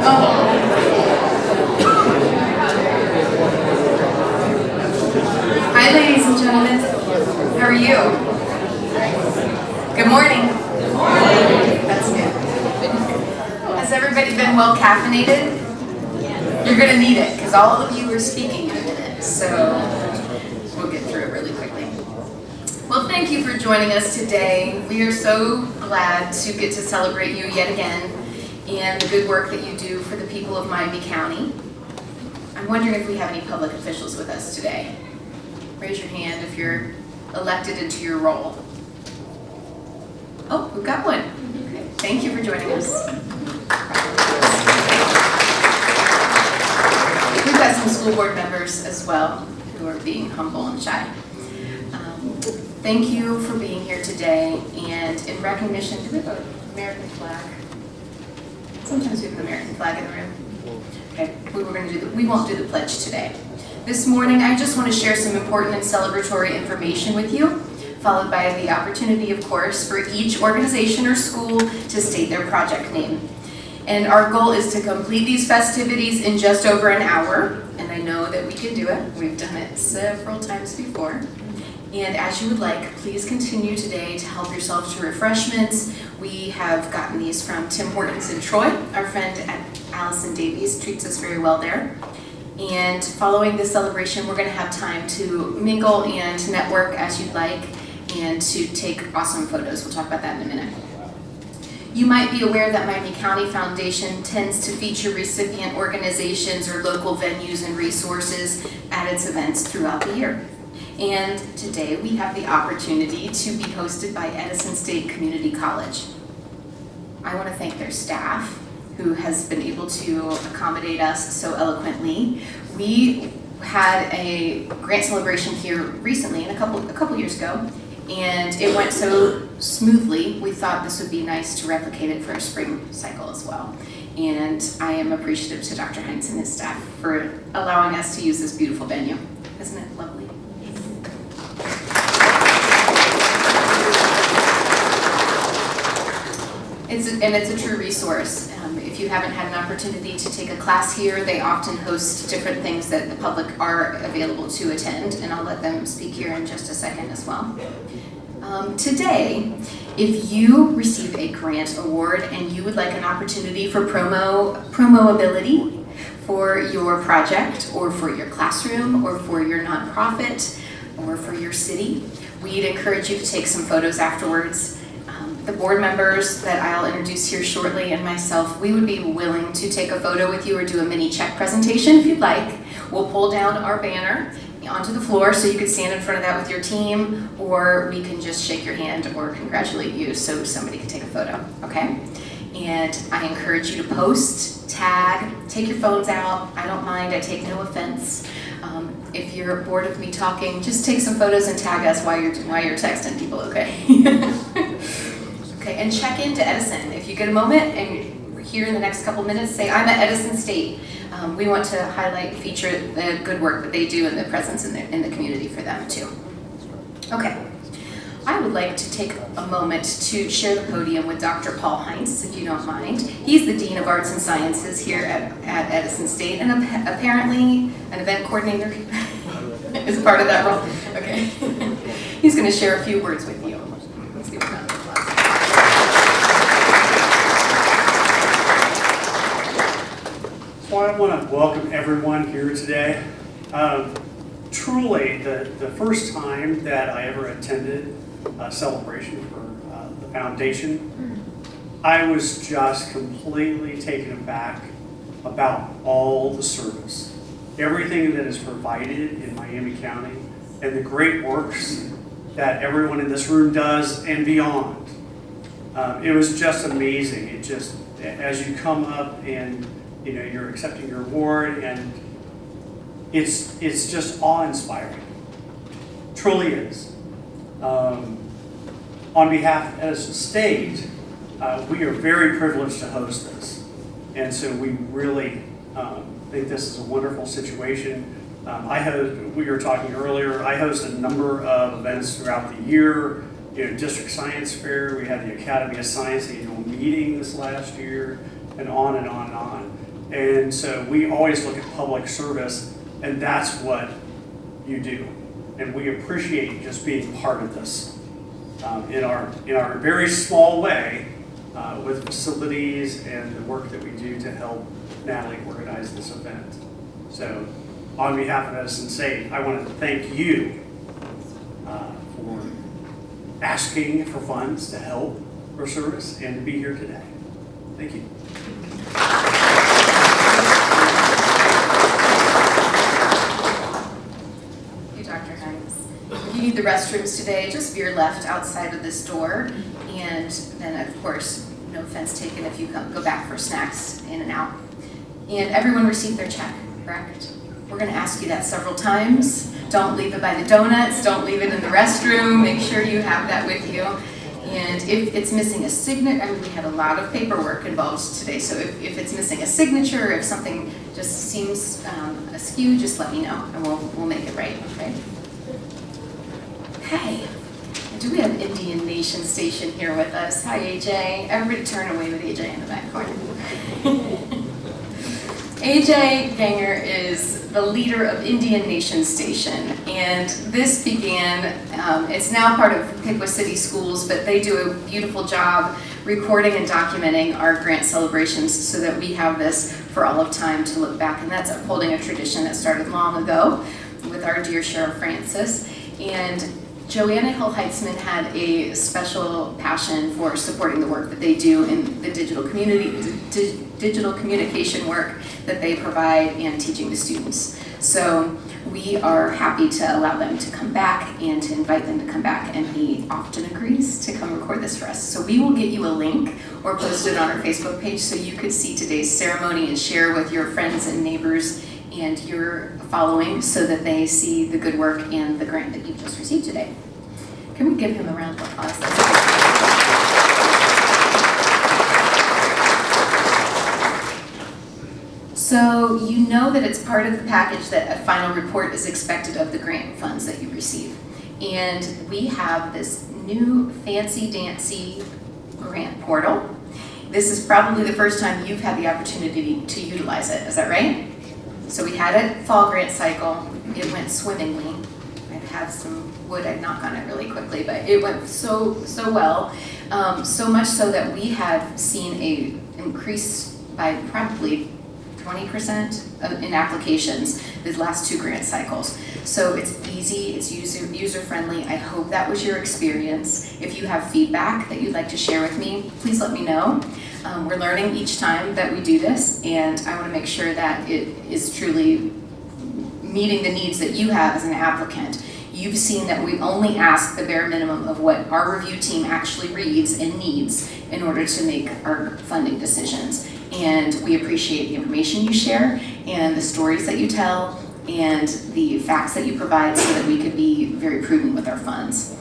Hi, ladies and gentlemen. How are you? Good morning. Good morning. That's good. Has everybody been well caffeinated? You're going to need it because all of you are speaking in a minute, so we'll get through it really quickly. Well, thank you for joining us today. We are so glad to get to celebrate you yet again and the good work that you do for the people of Miami County. I'm wondering if we have any public officials with us today. Raise your hand if you're elected into your role. Oh, we've got one. Okay. Thank you for joining us. We've got some school board members as well who are being humble and shy. Thank you for being here today, and in recognition, do we have an American flag? Sometimes we have an American flag in the room. Okay, we won't do the pledge today. This morning, I just want to share some important and celebratory information with you, followed by the opportunity, of course, for each organization or school to state their project name. And our goal is to complete these festivities in just over an hour, and I know that we can do it. We've done it several times before. And as you would like, please continue today to help yourself to refreshments. We have gotten these from Tim Hortons in Troy. Our friend Allison Davies treats us very well there. And following this celebration, we're going to have time to mingle and network as you'd like and to take awesome photos. We'll talk about that in a minute. You might be aware that Miami County Foundation tends to feature recipient organizations or local venues and resources at its events throughout the year. And today we have the opportunity to be hosted by Edison State Community College. I want to thank their staff who has been able to accommodate us so eloquently. We had a grant celebration here recently, a couple years ago, and it went so smoothly, we thought this would be nice to replicate it for a spring cycle as well. And I am appreciative to Dr. Heinz and his staff for allowing us to use this beautiful venue. Isn't it lovely? It's a true resource. If you haven't had an opportunity to take a class here, they often host different things that the public are available to attend, and I'll let them speak here in just a second as well. Today, if you receive a grant award and you would like an opportunity for promoability for your project or for your classroom or for your nonprofit or for your city, we'd encourage you to take some photos afterwards. The board members that I'll introduce here shortly and myself, we would be willing to take a photo with you or do a mini check presentation if you'd like. We'll pull down our banner onto the floor so you can stand in front of that with your team, or we can just shake your hand or congratulate you so somebody can take a photo, okay? And I encourage you to post, tag, take your phones out. I don't mind, I take no offense. If you're bored of me talking, just take some photos and tag us while you're texting people, okay? Okay, and check into Edison. If you get a moment and here in the next couple minutes, say, I'm at Edison State. We want to highlight and feature the good work that they do and the presence in the community for them too. Okay, I would like to take a moment to share the podium with Dr. Paul Heinz, if you don't mind. He's the Dean of Arts and Sciences here at Edison State, and apparently an event coordinator is part of that role. Okay, he's going to share a few words with you. Let's give him a round of applause. Well, I want to welcome everyone here today. Truly, the first time that I ever attended a celebration for the foundation, I was just completely taken aback about all the service, everything that is provided in Miami County, and the great works that everyone in this room does and beyond. It was just amazing. It just, as you come up and you're accepting your award, and it's just awe-inspiring. Truly is. On behalf of Edison State, we are very privileged to host this, and so we really think this is a wonderful situation. We were talking earlier, I host a number of events throughout the year. District Science Fair, we had the Academy of Science annual meeting this last year, and on and on and on. And so we always look at public service, and that's what you do. And we appreciate just being part of this in our very small way with facilities and the work that we do to help Natalie organize this event. So on behalf of Edison State, I want to thank you for asking for funds to help our service and to be here today. Thank you. If you need the restrooms today, just veer left outside of this door, and then of course, no offense taken if you go back for snacks in and out. And everyone received their check, correct? We're going to ask you that several times. Don't leave it by the donuts, don't leave it in the restroom, make sure you have that with you. And if it's missing a signature, I mean, we had a lot of paperwork involved today, so if it's missing a signature, if something just seems askew, just let me know, and we'll make it right, okay? Hey, do we have Indian Nation Station here with us? Hi, AJ. Everybody turn away with AJ in the back corner. AJ Ganger is the leader of Indian Nation Station, and this began, it's now part of Pickwick City Schools, but they do a beautiful job recording and documenting our grant celebrations so that we have this for all of time to look back, and that's upholding a tradition that started long ago with our dear Sheriff Francis. And Joanna Hill Heitzman had a special passion for supporting the work that they do in the digital communication work that they provide and teaching the students. So we are happy to allow them to come back and to invite them to come back, and he often agrees to come record this for us. So we will get you a link or post it on our Facebook page so you could see today's ceremony and share with your friends and neighbors and your following so that they see the good work and the grant that you've just received today. Can we give him a round of applause? So you know that it's part of the package that a final report is expected of the grant funds that you receive. And we have this new fancy-dancy grant portal. This is probably the first time you've had the opportunity to utilize it, is that right? So we had a fall grant cycle, it went swimmingly. I've had some wood, I'd knock on it really quickly, but it went so well. So much so that we have seen a increase by probably 20% in applications the last two grant cycles. So it's easy, it's user-friendly. I hope that was your experience. If you have feedback that you'd like to share with me, please let me know. We're learning each time that we do this, and I want to make sure that it is truly meeting the needs that you have as an applicant. You've seen that we only ask the bare minimum of what our review team actually reads and needs in order to make our funding decisions. And we appreciate the information you share and the stories that you tell and the facts that you provide so that we could be very prudent with our funds.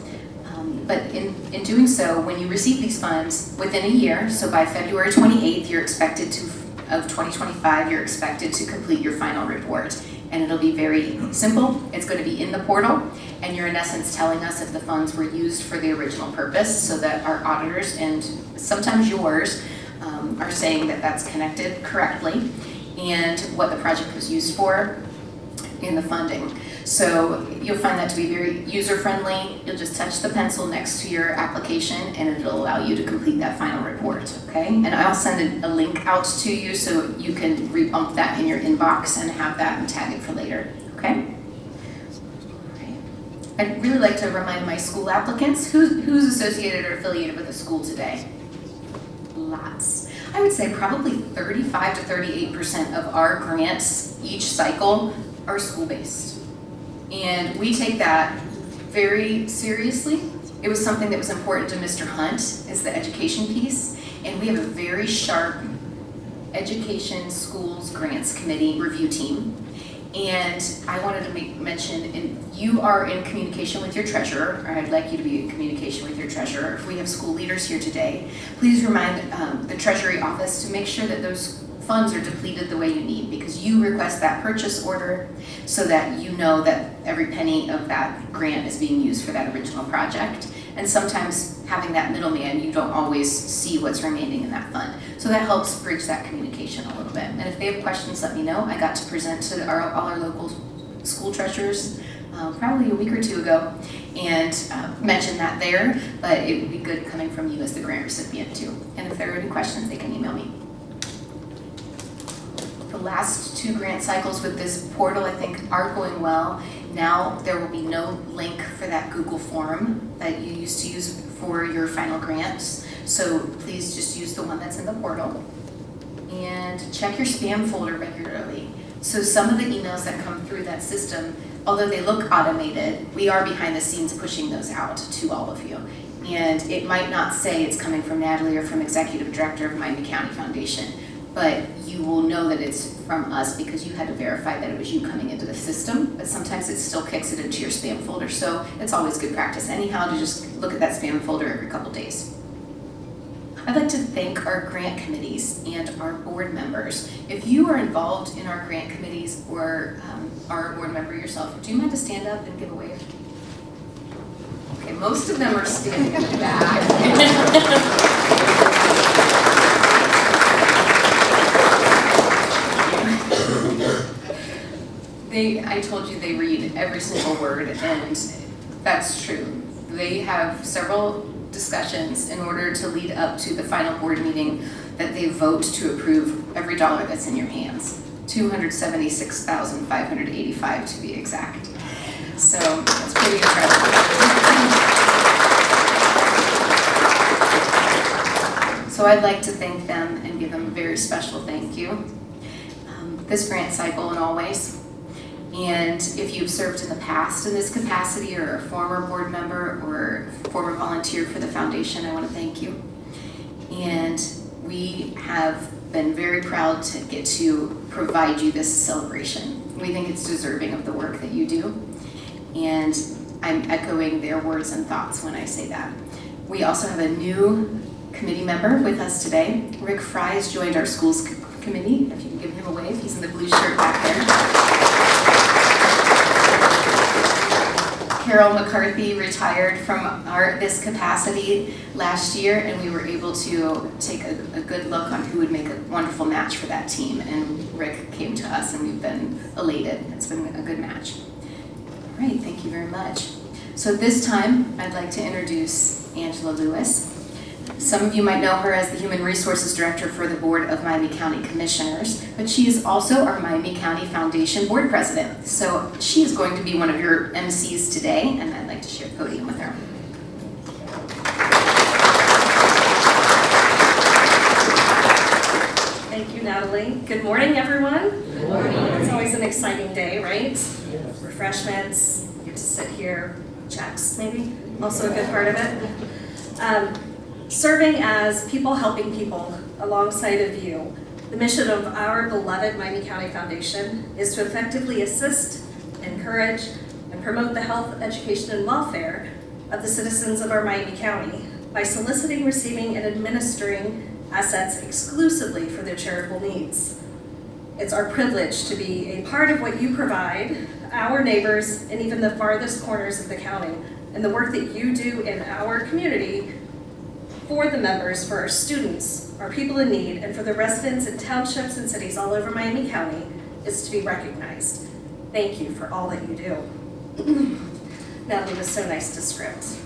But in doing so, when you receive these funds within a year, so by February 28th, you're expected to, of 2025, you're expected to complete your final report. And it'll be very simple. It's going to be in the portal, and you're in essence telling us if the funds were used for the original purpose so that our auditors and sometimes yours are saying that that's connected correctly and what the project was used for in the funding. So you'll find that to be very user-friendly. You'll just touch the pencil next to your application and it'll allow you to complete that final report, okay? And I'll send a link out to you so you can re-bump that in your inbox and have that and tag it for later, okay? I'd really like to remind my school applicants, who's associated or affiliated with a school today? Lots. I would say probably 35 to 38% of our grants each cycle are school-based. And we take that very seriously. It was something that was important to Mr. Hunt, is the education piece. And we have a very sharp education schools grants committee review team. And I wanted to mention, you are in communication with your treasurer, or I'd like you to be in communication with your treasurer. If we have school leaders here today, please remind the Treasury office to make sure that those funds are depleted the way you need, because you request that purchase order so that you know that every penny of that grant is being used for that original project. And sometimes having that middleman, you don't always see what's remaining in that fund. So that helps bridge that communication a little bit. And if they have questions, let me know. I got to present to all our local school treasurers probably a week or two ago and mention that there, but it would be good coming from you as the grant recipient too. And if there are any questions, they can email me. The last 2 grant cycles with this portal, I think, are going well. Now there will be no link for that Google form that you used to use for your final grants. So please just use the one that's in the portal. And check your spam folder regularly. So some of the emails that come through that system, although they look automated, we are behind the scenes pushing those out to all of you. And it might not say it's coming from Natalie or from Executive Director of Miami County Foundation, but you will know that it's from us because you had to verify that it was you coming into the system, but sometimes it still kicks it into your spam folder. So it's always good practice anyhow to just look at that spam folder every couple days. I'd like to thank our grant committees and our board members. If you are involved in our grant committees or are a board member yourself, do you mind to stand up and give a wave? Okay, most of them are standing in the back. I told you they read every single word, and that's true. They have several discussions in order to lead up to the final board meeting that they vote to approve every dollar that's in your hands. $276,585 to be exact. So that's pretty incredible. So I'd like to thank them and give them a very special thank you. This grant cycle and always. And if you've served in the past in this capacity or a former board member or former volunteer for the foundation, I want to thank you. And we have been very proud to get to provide you this celebration. We think it's deserving of the work that you do. And I'm echoing their words and thoughts when I say that. We also have a new committee member with us today. Rick Fry has joined our schools committee. If you can give him a wave, he's in the blue shirt back there. Carol McCarthy retired from this capacity last year, and we were able to take a good look on who would make a wonderful match for that team. And Rick came to us, and we've been elated. It's been a good match. All right, thank you very much. So this time, I'd like to introduce Angela Lewis. Some of you might know her as the Human Resources Director for the Board of Miami County Commissioners, but she is also our Miami County Foundation Board President. So she is going to be one of your MCs today, and I'd like to share the podium with her. Thank you, Natalie. Good morning, everyone. Good morning. It's always an exciting day, right? Yes. Refreshments, you get to sit here, checks maybe, also a good part of it. Serving as people helping people alongside of you, the mission of our beloved Miami County Foundation is to effectively assist, encourage, and promote the health, education, and welfare of the citizens of our Miami County by soliciting, receiving, and administering assets exclusively for their charitable needs. It's our privilege to be a part of what you provide, our neighbors, and even the farthest corners of the county, and the work that you do in our community for the members, for our students, our people in need, and for the residents in townships and cities all over Miami County is to be recognized. Thank you for all that you do. Natalie was so nice to script.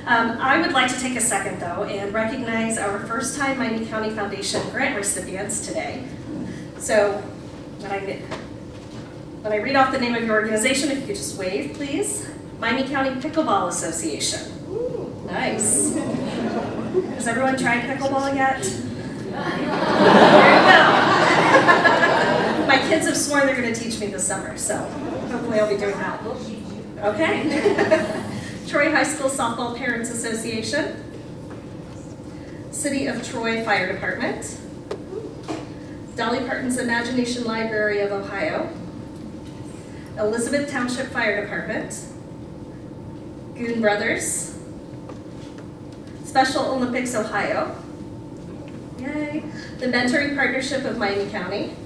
I would like to take a second, though, and recognize our first-time Miami County Foundation grant recipients today. So when I read off the name of your organization, if you could just wave, please. Miami County Pickleball Association. Ooh, nice. Has everyone tried pickleball yet? There you go. My kids have sworn they're going to teach me this summer, so hopefully I'll be doing that. Okay. Troy High School Softball Parents Association. City of Troy Fire Department. Dolly Parton's Imagination Library of Ohio. Elizabeth Township Fire Department. Goon Brothers. Special Olympics Ohio. Yay. The Mentoring Partnership of Miami County.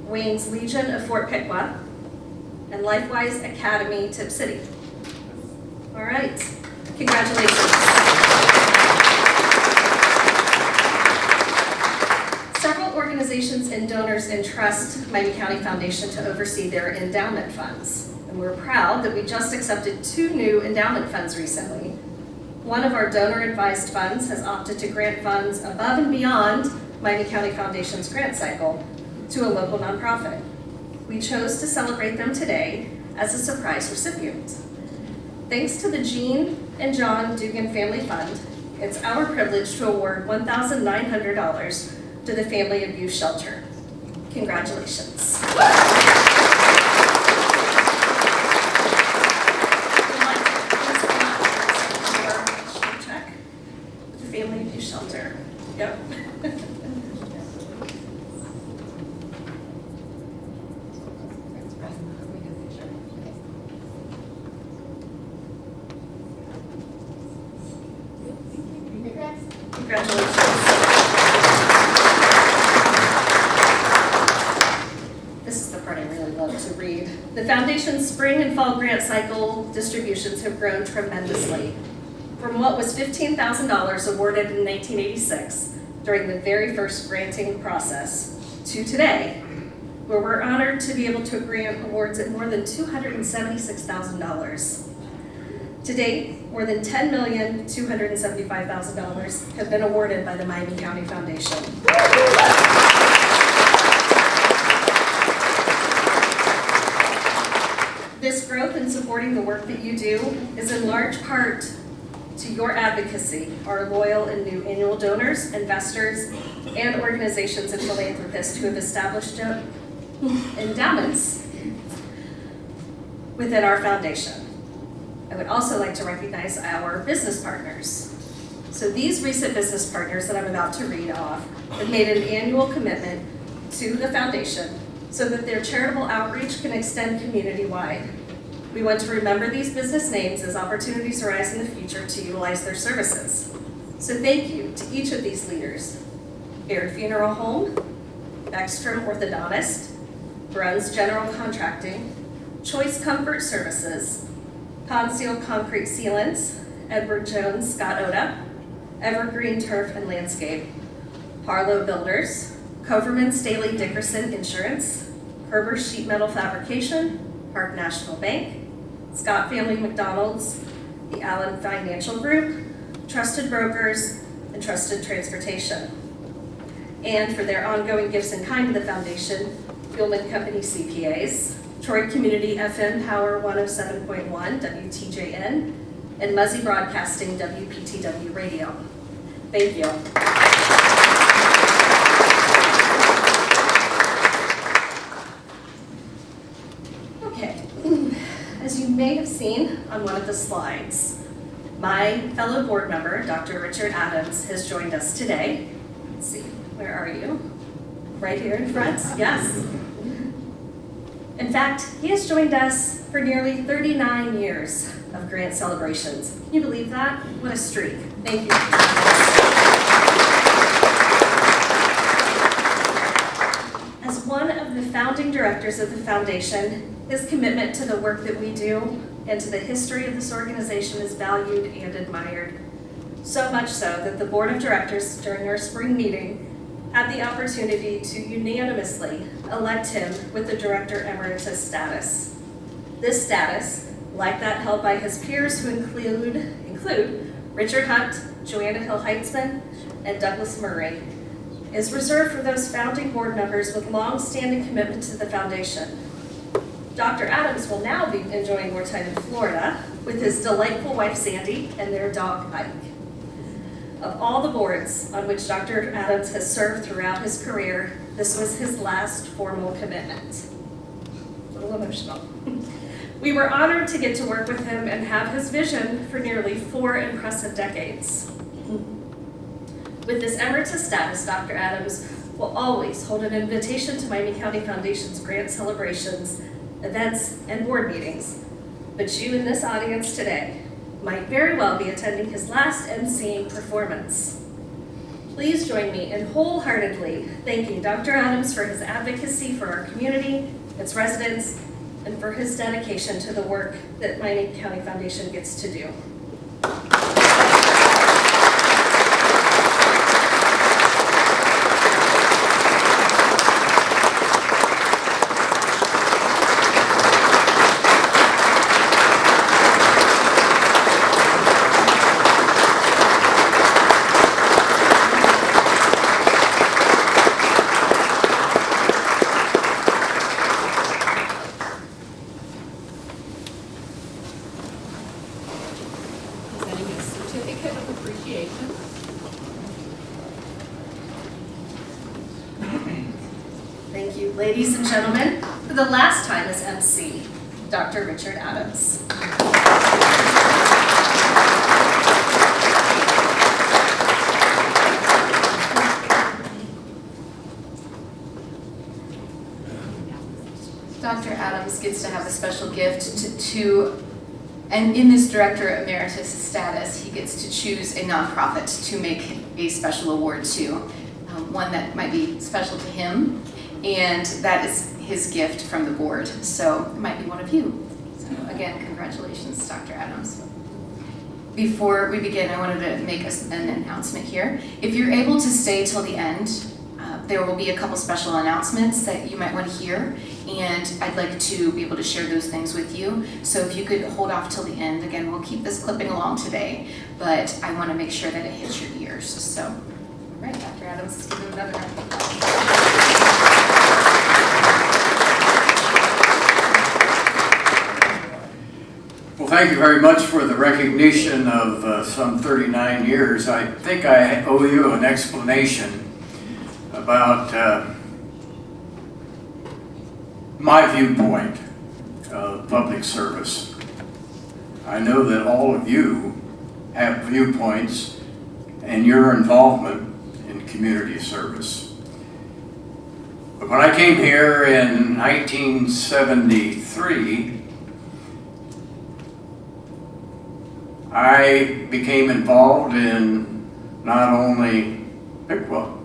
Wayne's Legion of Fort Piqua. And LifeWise Academy, Tip City. All right, congratulations. Several organizations and donors entrust Miami County Foundation to oversee their endowment funds. And we're proud that we just accepted 2 new endowment funds recently. One of our donor-advised funds has opted to grant funds above and beyond Miami County Foundation's grant cycle to a local nonprofit. We chose to celebrate them today as a surprise recipient. Thanks to the Jean and John Dugan Family Fund, it's our privilege to award $1,900 to the Family Abuse Shelter. Congratulations. Check with the Family Abuse Shelter. Yep. Congratulations. This is the part I really love to read. The Foundation's spring and fall grant cycle distributions have grown tremendously. From what was $15,000 awarded in 1986 during the very first granting process to today, where we're honored to be able to grant awards at more than $276,000. To date, more than $10,275,000 have been awarded by the Miami County Foundation. This growth in supporting the work that you do is in large part to your advocacy, our loyal and new annual donors, investors, and organizations and philanthropists who have established endowments within our foundation. I would also like to recognize our business partners. So these recent business partners that I'm about to read off have made an annual commitment to the foundation so that their charitable outreach can extend community-wide. We want to remember these business names as opportunities arise in the future to utilize their services. So thank you to each of these leaders. Baird Funeral Home, Beckstrom Orthodontist, Bruns General Contracting, Choice Comfort Services, Conceal Concrete Sealants, Edward Jones Scott Oda, Evergreen Turf and Landscape, Harlow Builders, Coverman Staley Dickerson Insurance, Kerber Sheet Metal Fabrication, Park National Bank, Scott Family McDonald's, the Allen Financial Group, Trusted Brokers, and Trusted Transportation. And for their ongoing gifts in kind to the foundation, Fuelman Company CPAs, Troy Community FM Power 107.1 WTJN, and Muzzy Broadcasting WPTW Radio. Thank you. Okay, as you may have seen on one of the slides, my fellow board member, Dr. Richard Adams, has joined us today. Let's see, where are you? Right here in front, yes. In fact, he has joined us for nearly 39 years of grant celebrations. Can you believe that? What a streak. Thank you. As one of the founding directors of the foundation, his commitment to the work that we do and to the history of this organization is valued and admired. So much so that the board of directors during our spring meeting had the opportunity to unanimously elect him with the Director Emeritus status. This status, like that held by his peers who include Richard Hunt, Joanna Hill-Heitzman, and Douglas Murray, is reserved for those founding board members with long-standing commitment to the foundation. Dr. Adams will now be enjoying more time in Florida with his delightful wife Sandy and their dog Ike. Of all the boards on which Dr. Adams has served throughout his career, this was his last formal commitment. A little emotional. We were honored to get to work with him and have his vision for nearly 4 impressive decades. With this emeritus status, Dr. Adams will always hold an invitation to Miami County Foundation's grant celebrations, events, and board meetings. But you in this audience today might very well be attending his last emceeing performance. Please join me in wholeheartedly thanking Dr. Adams for his advocacy for our community, its residents, and for his dedication to the work that Miami County Foundation gets to do. Thank you, ladies and gentlemen. For the last time as MC, Dr. Richard Adams. Dr. Adams gets to have a special gift and in this Director Emeritus status, he gets to choose a nonprofit to make a special award to, one that might be special to him, and that is his gift from the board. So it might be one of you. So again, congratulations, Dr. Adams. Before we begin, I wanted to make an announcement here. If you're able to stay till the end, there will be a couple special announcements that you might want to hear, and I'd like to be able to share those things with you. So if you could hold off till the end, again, we'll keep this clipping along today, but I want to make sure that it hits your ears. So, all right, Dr. Adams, let's give him another round of applause. Well, thank you very much for the recognition of some 39 years. I think I owe you an explanation about my viewpoint of public service. I know that all of you have viewpoints and your involvement in community service. But when I came here in 1973, I became involved in not only Pickleball,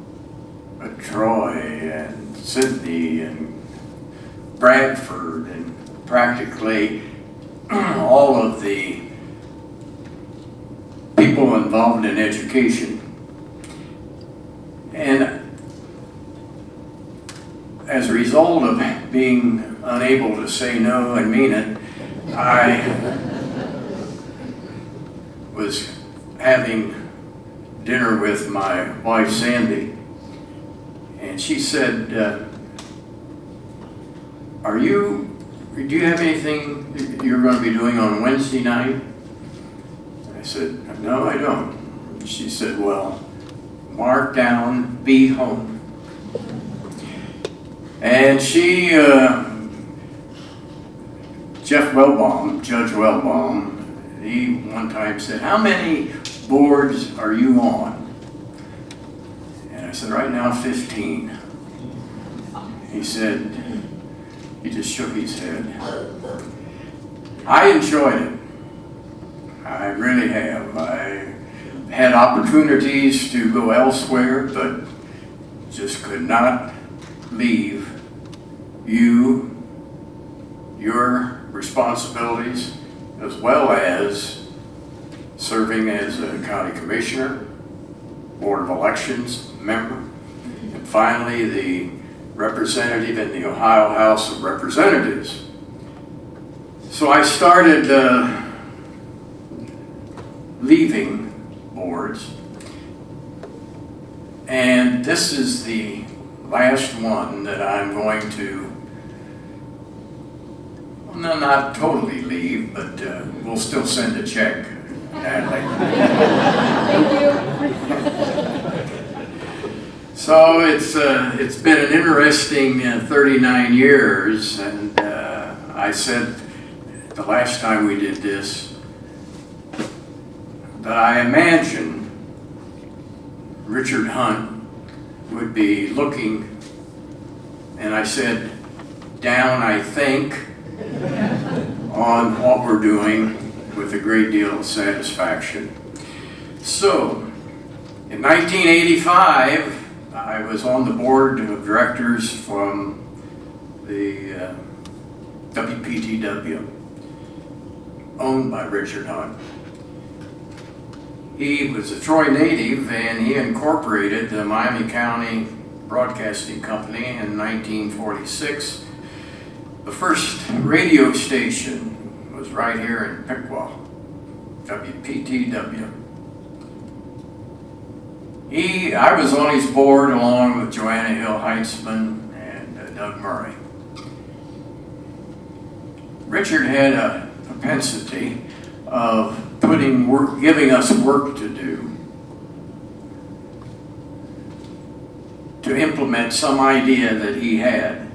but Troy and Sydney and Bradford and practically all of the people involved in education. And as a result of being unable to say no and mean it, I was having dinner with my wife Sandy, and she said, do you have anything you're going to be doing on Wednesday night? I said, no, I don't. She said, well, mark down, be home. And she, Judge Wellbaum, he one time said, how many boards are you on? And I said, right now 15. He said, he just shook his head. I enjoyed it. I really have. I had opportunities to go elsewhere, but just could not leave you, your responsibilities, as well as serving as a county commissioner, Board of Elections member, and finally the representative in the Ohio House of Representatives. So I started leaving boards, and this is the last one that I'm going to, well, no, not totally leave, but we'll still send a check, Natalie. Thank you. So it's been an interesting 39 years, and I said the last time we did this that I imagine Richard Hunt would be looking, and I said, down, I think, on what we're doing with a great deal of satisfaction. So, in 1985, I was on the board of directors from the WPTW, owned by Richard Hunt. He was a Troy native, and he incorporated the Miami County Broadcasting Company in 1946. The first radio station was right here in Pickleball, WPTW. I was on his board along with Joanna Hill Heitzman and Doug Murray. Richard had a propensity of giving us work to do, to implement some idea that he had.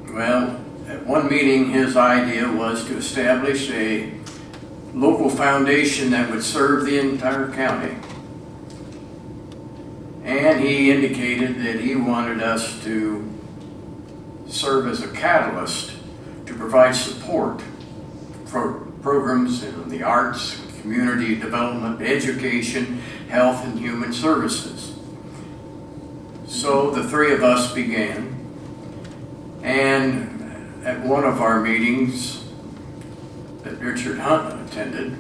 Well, at one meeting, his idea was to establish a local foundation that would serve the entire county. And he indicated that he wanted us to serve as a catalyst to provide support for programs in the arts, community development, education, health, and human services. So the three of us began, and at one of our meetings that Richard Hunt attended,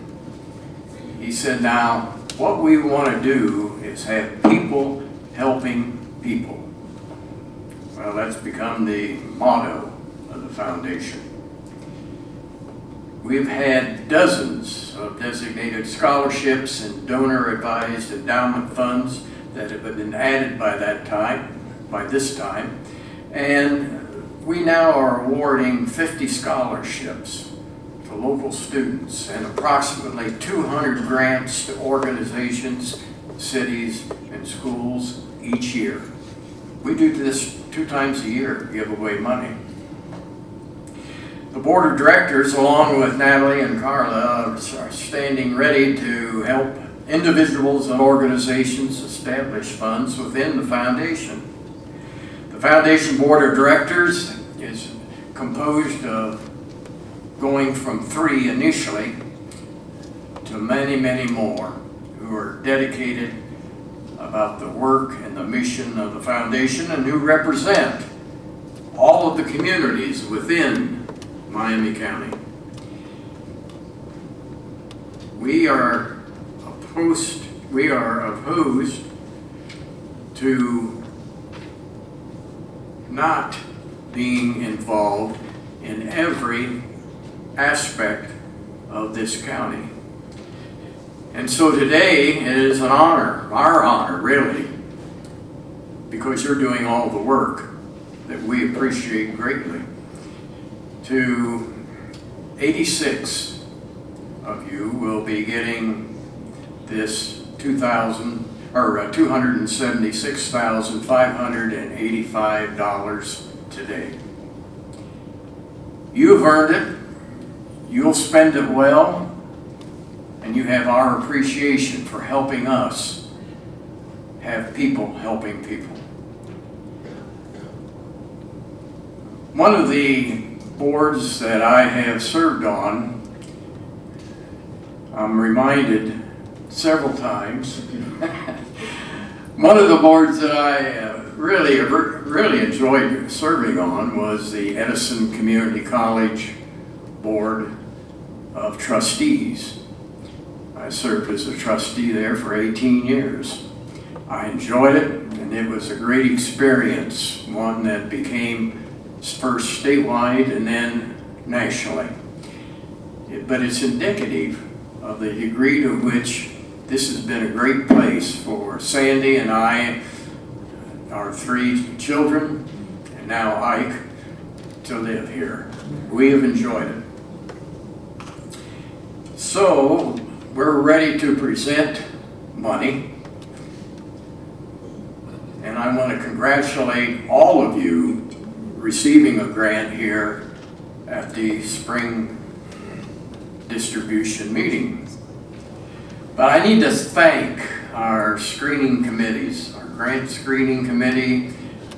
he said, now, what we want to do is have people helping people. Well, that's become the motto of the foundation. We've had dozens of designated scholarships and donor-advised endowment funds that have been added by this time, and we now are awarding 50 scholarships to local students and approximately 200 grants to organizations, cities, and schools each year. We do this 2 times a year, give away money. The board of directors, along with Natalie and Carla, are standing ready to help individuals and organizations establish funds within the foundation. The foundation board of directors is composed of going from 3 initially to many, many more who are dedicated about the work and the mission of the foundation and who represent all of the communities within Miami County. We are opposed to not being involved in every aspect of this county. And so today is an honor, our honor really, because you're doing all the work that we appreciate greatly. To 86 of you will be getting this $276,585 today. You've earned it, you'll spend it well, and you have our appreciation for helping us have people helping people. One of the boards that I have served on, I'm reminded several times, one of the boards that I really enjoyed serving on was the Edison Community College Board of Trustees. I served as a trustee there for 18 years. I enjoyed it, and it was a great experience, one that became first statewide and then nationally. But it's indicative of the degree to which this has been a great place for Sandy and I, our 3 children, and now Ike, to live here. We have enjoyed it. So, we're ready to present money, and I want to congratulate all of you receiving a grant here at the spring distribution meeting. But I need to thank our screening committees, our grant screening committee,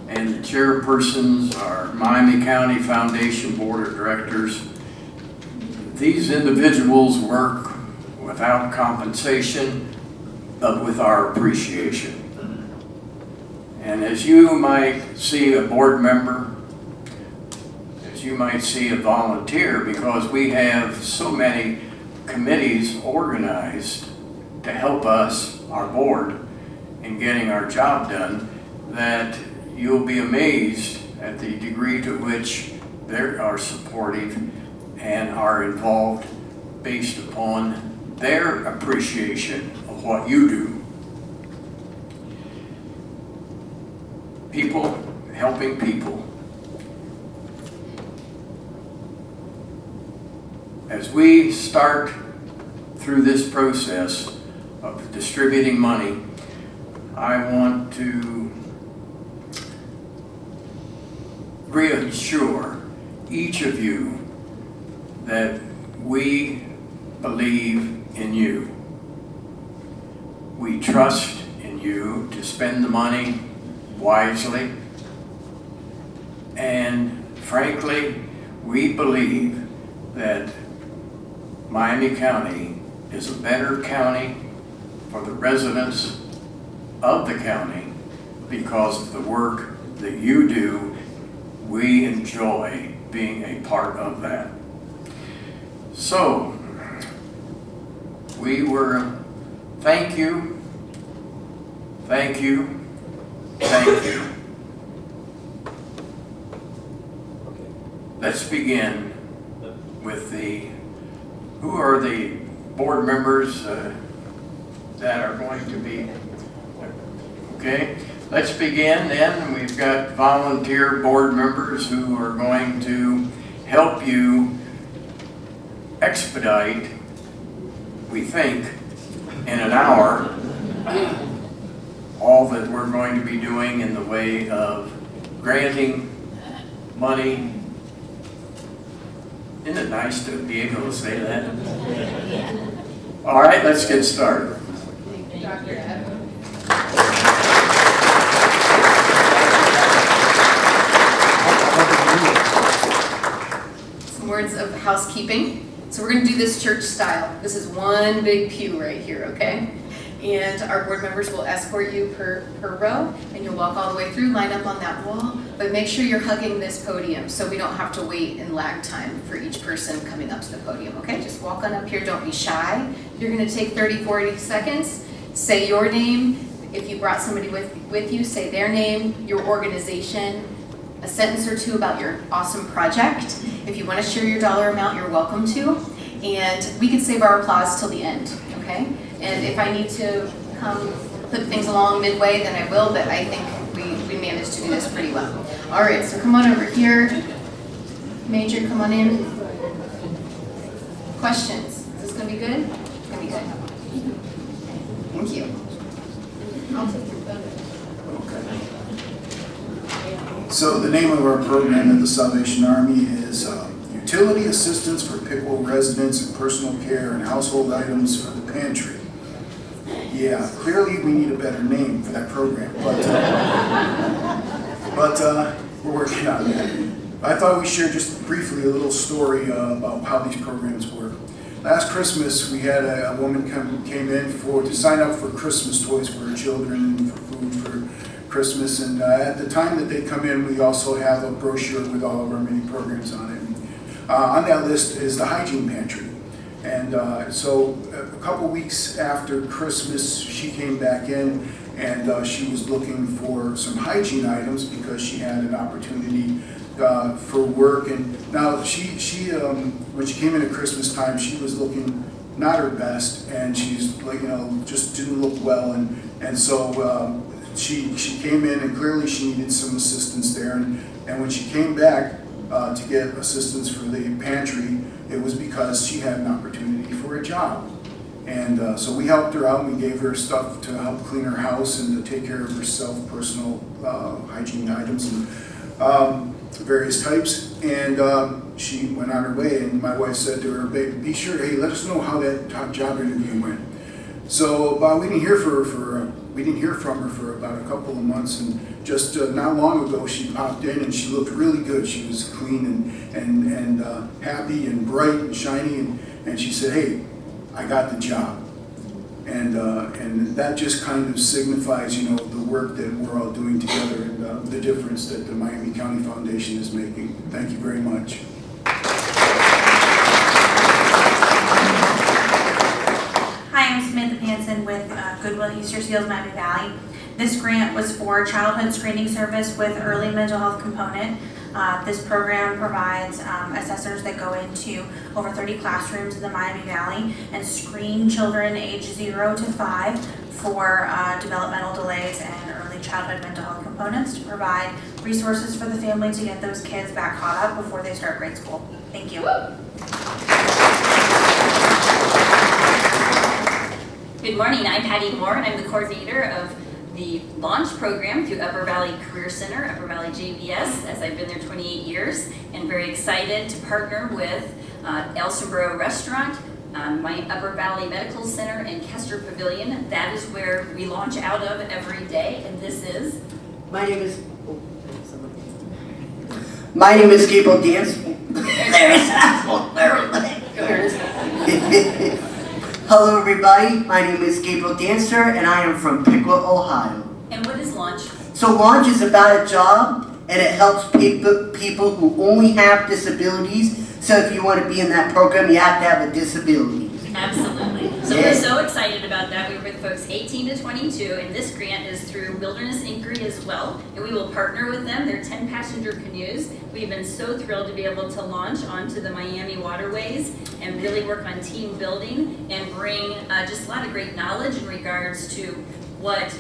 and the chairpersons, our Miami County Foundation Board of Directors. These individuals work without compensation, but with our appreciation. And as you might see a board member, as you might see a volunteer, because we have so many committees organized to help us, our board, in getting our job done, that you'll be amazed at the degree to which they are supportive and are involved based upon their appreciation of what you do. People helping people. As we start through this process of distributing money, I want to reassure each of you that we believe in you. We trust in you to spend the money wisely, and frankly, we believe that Miami County is a better county for the residents of the county because of the work that you do. We enjoy being a part of that. So, thank you, thank you, thank you. Let's begin with who are the board members that are going to be, okay? Let's begin then. We've got volunteer board members who are going to help you expedite, we think, in an hour, all that we're going to be doing in the way of granting money. Isn't it nice to be able to say that? All right, let's get started. Dr. Edwin. Some words of housekeeping. So we're going to do this church style. This is one big pew right here, okay? And our board members will escort you per row, and you'll walk all the way through, line up on that wall, but make sure you're hugging this podium so we don't have to wait and lag time for each person coming up to the podium, okay? Just walk on up here, don't be shy. You're gonna take 30, 40 seconds, say your name. If you brought somebody with you, say their name, your organization, a sentence or two about your awesome project. If you wanna share your dollar amount, you're welcome to. And we can save our applause till the end, okay? And if I need to come clip things along midway, then I will, but I think we managed to do this pretty well. All right, so come on over here. Major, come on in. Questions? Is this gonna be good? It's gonna be good. Thank you. I'll take your thunder. Okay. So the name of our program at the Salvation Army is Utility Assistance for Pickleball Residents and Personal Care and Household Items for the Pantry. Yeah, clearly we need a better name for that program, but we're working on that. I thought we'd share just briefly a little story about how these programs work. Last Christmas, we had a woman came in to sign up for Christmas toys for her children and for food for Christmas. And at the time that they come in, we also have a brochure with all of our many programs on it. On that list is the hygiene pantry. And so a couple weeks after Christmas, she came back in and she was looking for some hygiene items because she had an opportunity for work. And now when she came in at Christmas time, she was looking not her best, and she's like, just didn't look well. And so she came in, and clearly she needed some assistance there. And when she came back to get assistance for the pantry, it was because she had an opportunity for a job. And so we helped her out, and we gave her stuff to help clean her house and to take care of herself, personal hygiene items and various types. And she went on her way, and my wife said to her, "Babe, be sure, hey, let us know how that job interview went." So we didn't hear from her for about a couple of months, and just not long ago she popped in and she looked really good. She was clean and happy and bright and shiny, and she said, "Hey, I got the job." And that just kind of signifies, the work that we're all doing together and the difference that the Miami County Foundation is making. Thank you very much. Hi, I'm Samantha Hansen with Goodwill Easter Seals Miami Valley. This grant was for childhood screening service with early mental health component. This program provides assessors that go into over 30 classrooms in the Miami Valley and screen children age 0 to 5 for developmental delays and early childhood mental health components to provide resources for the family to get those kids back caught up before they start grade school. Thank you. Good morning, I'm Patty Moore and I'm the coordinator of the launch program through Upper Valley Career Center, Upper Valley JVS, as I've been there 28 years, and very excited to partner with Elsonboro Restaurant, my Upper Valley Medical Center, and Kester Pavilion. That is where we launch out of every day, and this is... My name is Gabriel Dance. Hello everybody, my name is Gabriel Dancer and I am from Pickleball, Ohio. And what is launch? So launch is about a job and it helps people who only have disabilities. So if you want to be in that program, you have to have a disability. Absolutely. So we're so excited about that. We work with folks 18 to 22, and this grant is through Wilderness Inquiry as well, and we will partner with them. They're 10-passenger canoes. We've been so thrilled to be able to launch onto the Miami waterways and really work on team building and bring just a lot of great knowledge in regards to what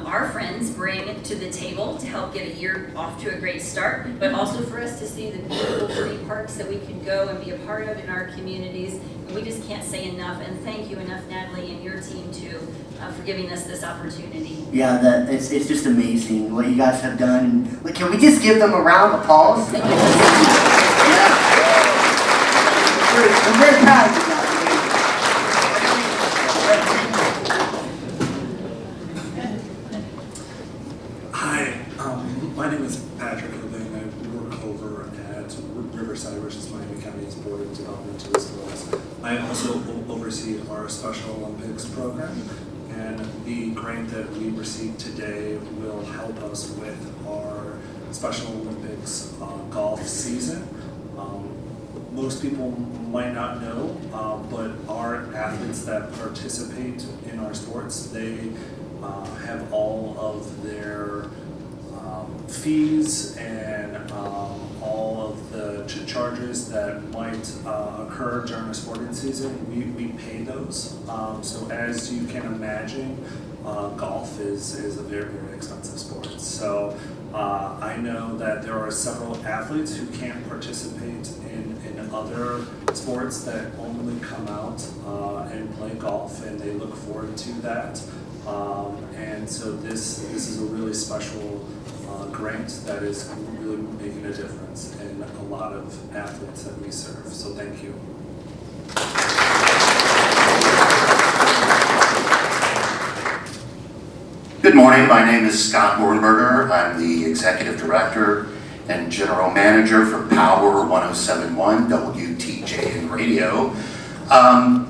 our friends bring to the table to help get a year off to a great start, but also for us to see the beautiful free parks that we can go and be a part of in our communities. And we just can't say enough, and thank you enough, Natalie, and your team too, for giving us this opportunity. Yeah, it's just amazing what you guys have done. And can we just give them a round of applause? Thank you. Yeah. I'm very proud of you guys. Hi, my name is Patrick Levin. I work over at Riverside, which is Miami County's Board of Developmental Schools. I also oversee our Special Olympics program, and the grant that we received today will help us with our Special Olympics golf season. Most people might not know, but our athletes that participate in our sports, they have all of their fees and all of the charges that might occur during a sporting season. We pay those. So as you can imagine, golf is a very, very expensive sport. So I know that there are several athletes who can't participate in other sports that only come out and play golf, and they look forward to that. And so this is a really special grant that is really making a difference in a lot of athletes that we serve. So thank you. Good morning, my name is Scott Hornberger. I'm the Executive Director and General Manager for Power 1071 WTJN Radio.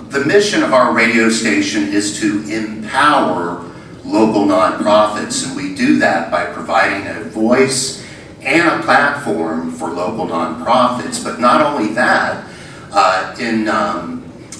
The mission of our radio station is to empower local nonprofits, and we do that by providing a voice and a platform for local nonprofits. But not only that, in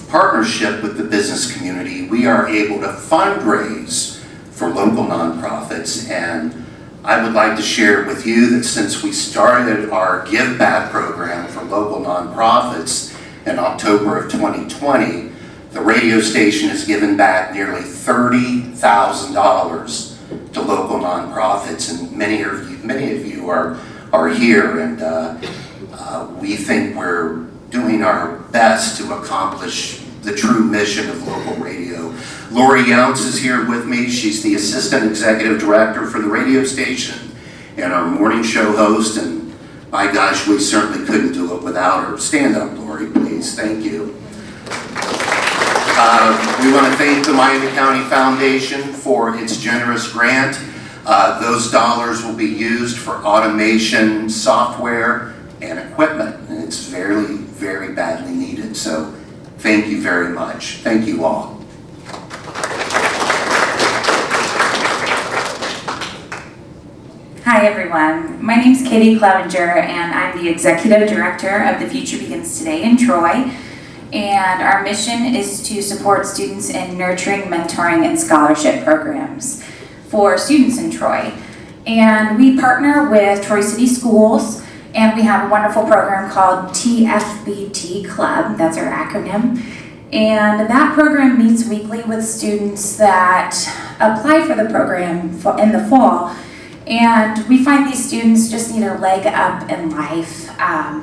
partnership with the business community, we are able to fundraise for local nonprofits. And I would like to share with you that since we started our Give Back program for local nonprofits in October of 2020, the radio station has given back nearly $30,000 to local nonprofits, and many of you are here, and we think we're doing our best to accomplish the true mission of local radio. Lori Younts is here with me. She's the Assistant Executive Director for the radio station and our morning show host, and my gosh, we certainly couldn't do it without her. Stand up, Lori, please. Thank you. We want to thank the Miami County Foundation for its generous grant. Those dollars will be used for automation, software, and equipment, and it's very, very badly needed. So thank you very much. Thank you all. Hi everyone, my name is Katie Clevenger and I'm the Executive Director of The Future Begins Today in Troy. And our mission is to support students in nurturing, mentoring, and scholarship programs for students in Troy. And we partner with Troy City Schools, and we have a wonderful program called TFBT Club, that's our acronym. And that program meets weekly with students that apply for the program in the fall. And we find these students just need a leg up in life.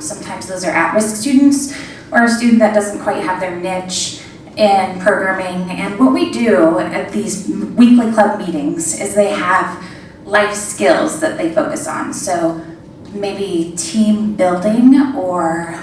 Sometimes those are at-risk students or a student that doesn't quite have their niche in programming. And what we do at these weekly club meetings is they have life skills that they focus on. So maybe team building, or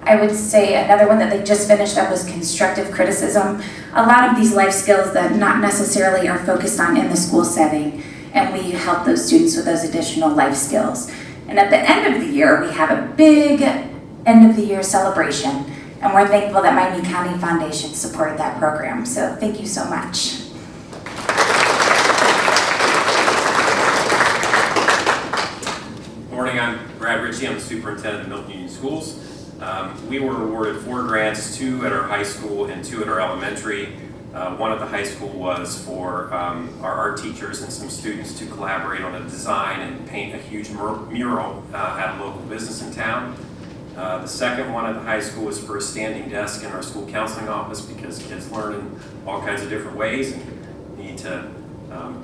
I would say another one that they just finished up was constructive criticism. A lot of these life skills that not necessarily are focused on in the school setting, and we help those students with those additional life skills. And at the end of the year, we have a big end of the year celebration, and we're thankful that Miami County Foundation supported that program. So thank you so much. Morning, I'm Brad Ritchie. I'm the superintendent of Milton Union Schools. We were awarded 4 grants, 2 at our high school and 2 at our elementary. One at the high school was for our art teachers and some students to collaborate on a design and paint a huge mural at a local business in town. The second one at the high school was for a standing desk in our school counseling office, because kids learn in all kinds of different ways and need to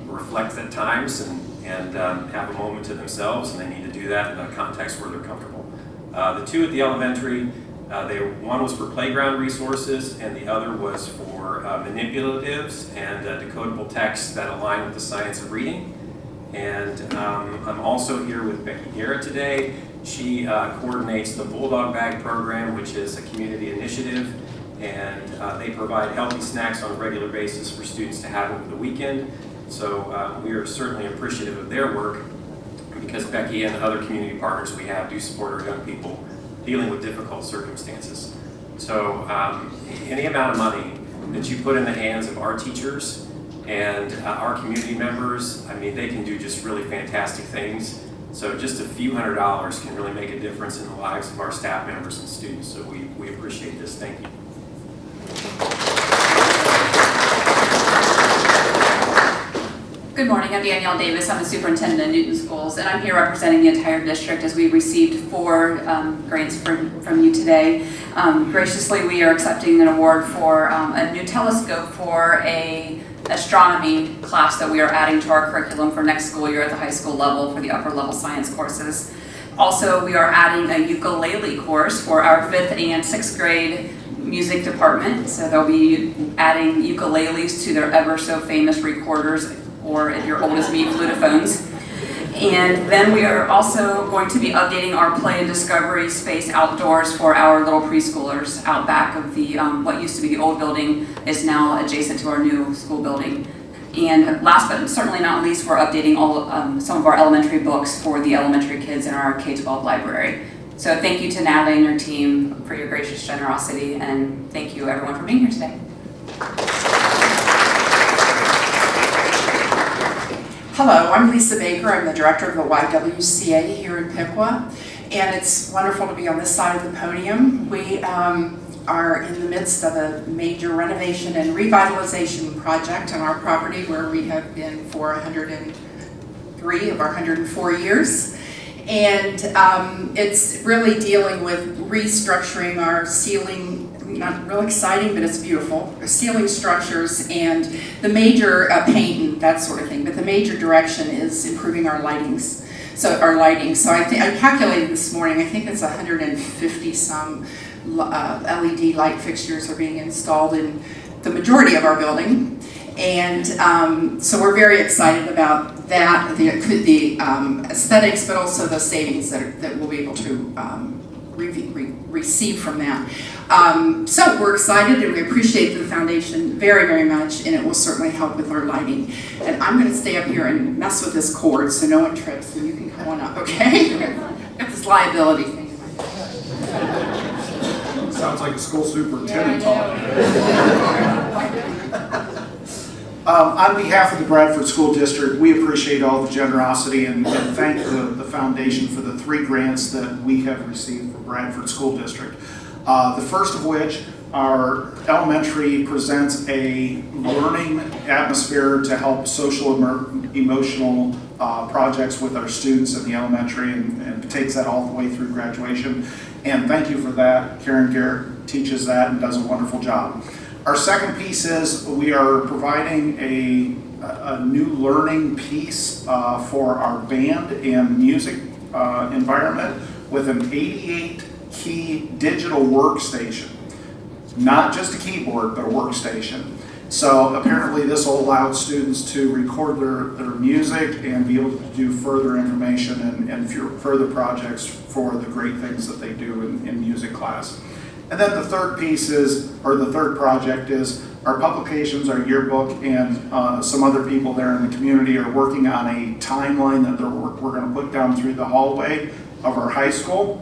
reflect at times and have a moment to themselves, and they need to do that in a context where they're comfortable. The 2 at the elementary, one was for playground resources, and the other was for manipulatives and decodable texts that align with the science of reading. And I'm also here with Becky Garrett today. She coordinates the Bulldog Bag program, which is a community initiative, and they provide healthy snacks on a regular basis for students to have over the weekend. So we are certainly appreciative of their work, because Becky and other community partners we have do support our young people dealing with difficult circumstances. So any amount of money that you put in the hands of our teachers and our community members, I mean, they can do just really fantastic things. So just a few $100s can really make a difference in the lives of our staff members and students. So we appreciate this. Thank you. Good morning, I'm Danielle Davis. I'm the superintendent at Newton Schools, and I'm here representing the entire district as we received 4 grants from you today. Graciously, we are accepting an award for a new telescope for a astronomy class that we are adding to our curriculum for next school year at the high school level for the upper level science courses. Also, we are adding a ukulele course for our 5th and 6th grade music department. So they'll be adding ukuleles to their ever so famous recorders, or if you're old as me, flutophones. And then we are also going to be updating our play and discovery space outdoors for our little preschoolers out back of the, what used to be the old building is now adjacent to our new school building. And last but certainly not least, we're updating all some of our elementary books for the elementary kids in our K-12 library. So thank you to Natalie and her team for your gracious generosity, and thank you everyone for being here today. Hello, I'm Lisa Baker. I'm the director of the YWCA here in Piqua, and it's wonderful to be on this side of the podium. We are in the midst of a major renovation and revitalization project on our property where we have been for 103 of our 104 years. And it's really dealing with restructuring our ceiling, not real exciting, but it's beautiful, ceiling structures and the major paint and that sort of thing. But the major direction is improving our lightings. So I calculated this morning, I think it's 150 some LED light fixtures are being installed in the majority of our building. And so we're very excited about that, the aesthetics, but also the savings that we'll be able to receive from that. So we're excited and we appreciate the foundation very, very much, and it will certainly help with our lighting. And I'm going to stay up here and mess with this cord so no one trips, and you can come on up, okay? Got this liability thing in my head. Sounds like a school superintendent talking. On behalf of the Bradford School District, we appreciate all the generosity and thank the foundation for the 3 grants that we have received for Bradford School District. The first of which, our elementary presents a learning atmosphere to help social emotional projects with our students in the elementary and takes that all the way through graduation. And thank you for that. Karen Garrett teaches that and does a wonderful job. Our second piece is we are providing a new learning piece for our band and music environment with an 88-key digital workstation. Not just a keyboard, but a workstation. So apparently this will allow students to record their music and be able to do further information and further projects for the great things that they do in music class. And then the third piece is, or the third project is, our publications, our yearbook, and some other people there in the community are working on a timeline that we're going to put down through the hallway of our high school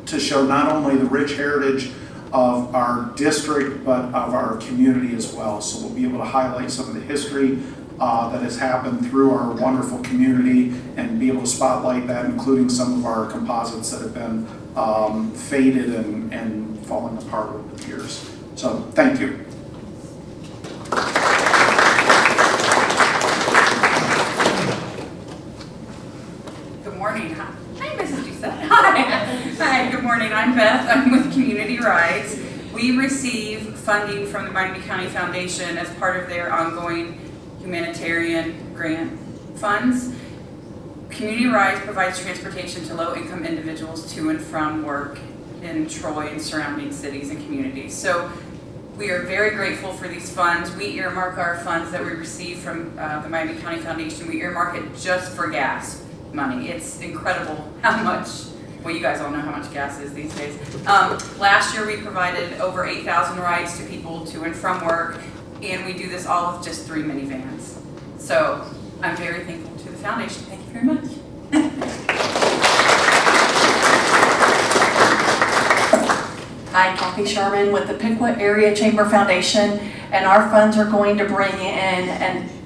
to show not only the rich heritage of our district, but of our community as well. So we'll be able to highlight some of the history that has happened through our wonderful community and be able to spotlight that, including some of our composites that have been faded and falling apart over the years. So thank you. Good morning. Hi, Mrs. Doucette. Hi, good morning. I'm Beth. I'm with Community Rides. We receive funding from the Miami County Foundation as part of their ongoing humanitarian grant funds. Community Rides provides transportation to low-income individuals to and from work in Troy and surrounding cities and communities. So we are very grateful for these funds. We earmark our funds that we receive from the Miami County Foundation. We earmark it just for gas money. It's incredible how much, well, you guys all know how much gas is these days. Last year we provided over 8,000 rides to people to and from work, and we do this all with just 3 minivans. So I'm very thankful to the foundation. Thank you very much. Hi, Kathy Sherman with the Pickwa Area Chamber Foundation, and our funds are going to bring in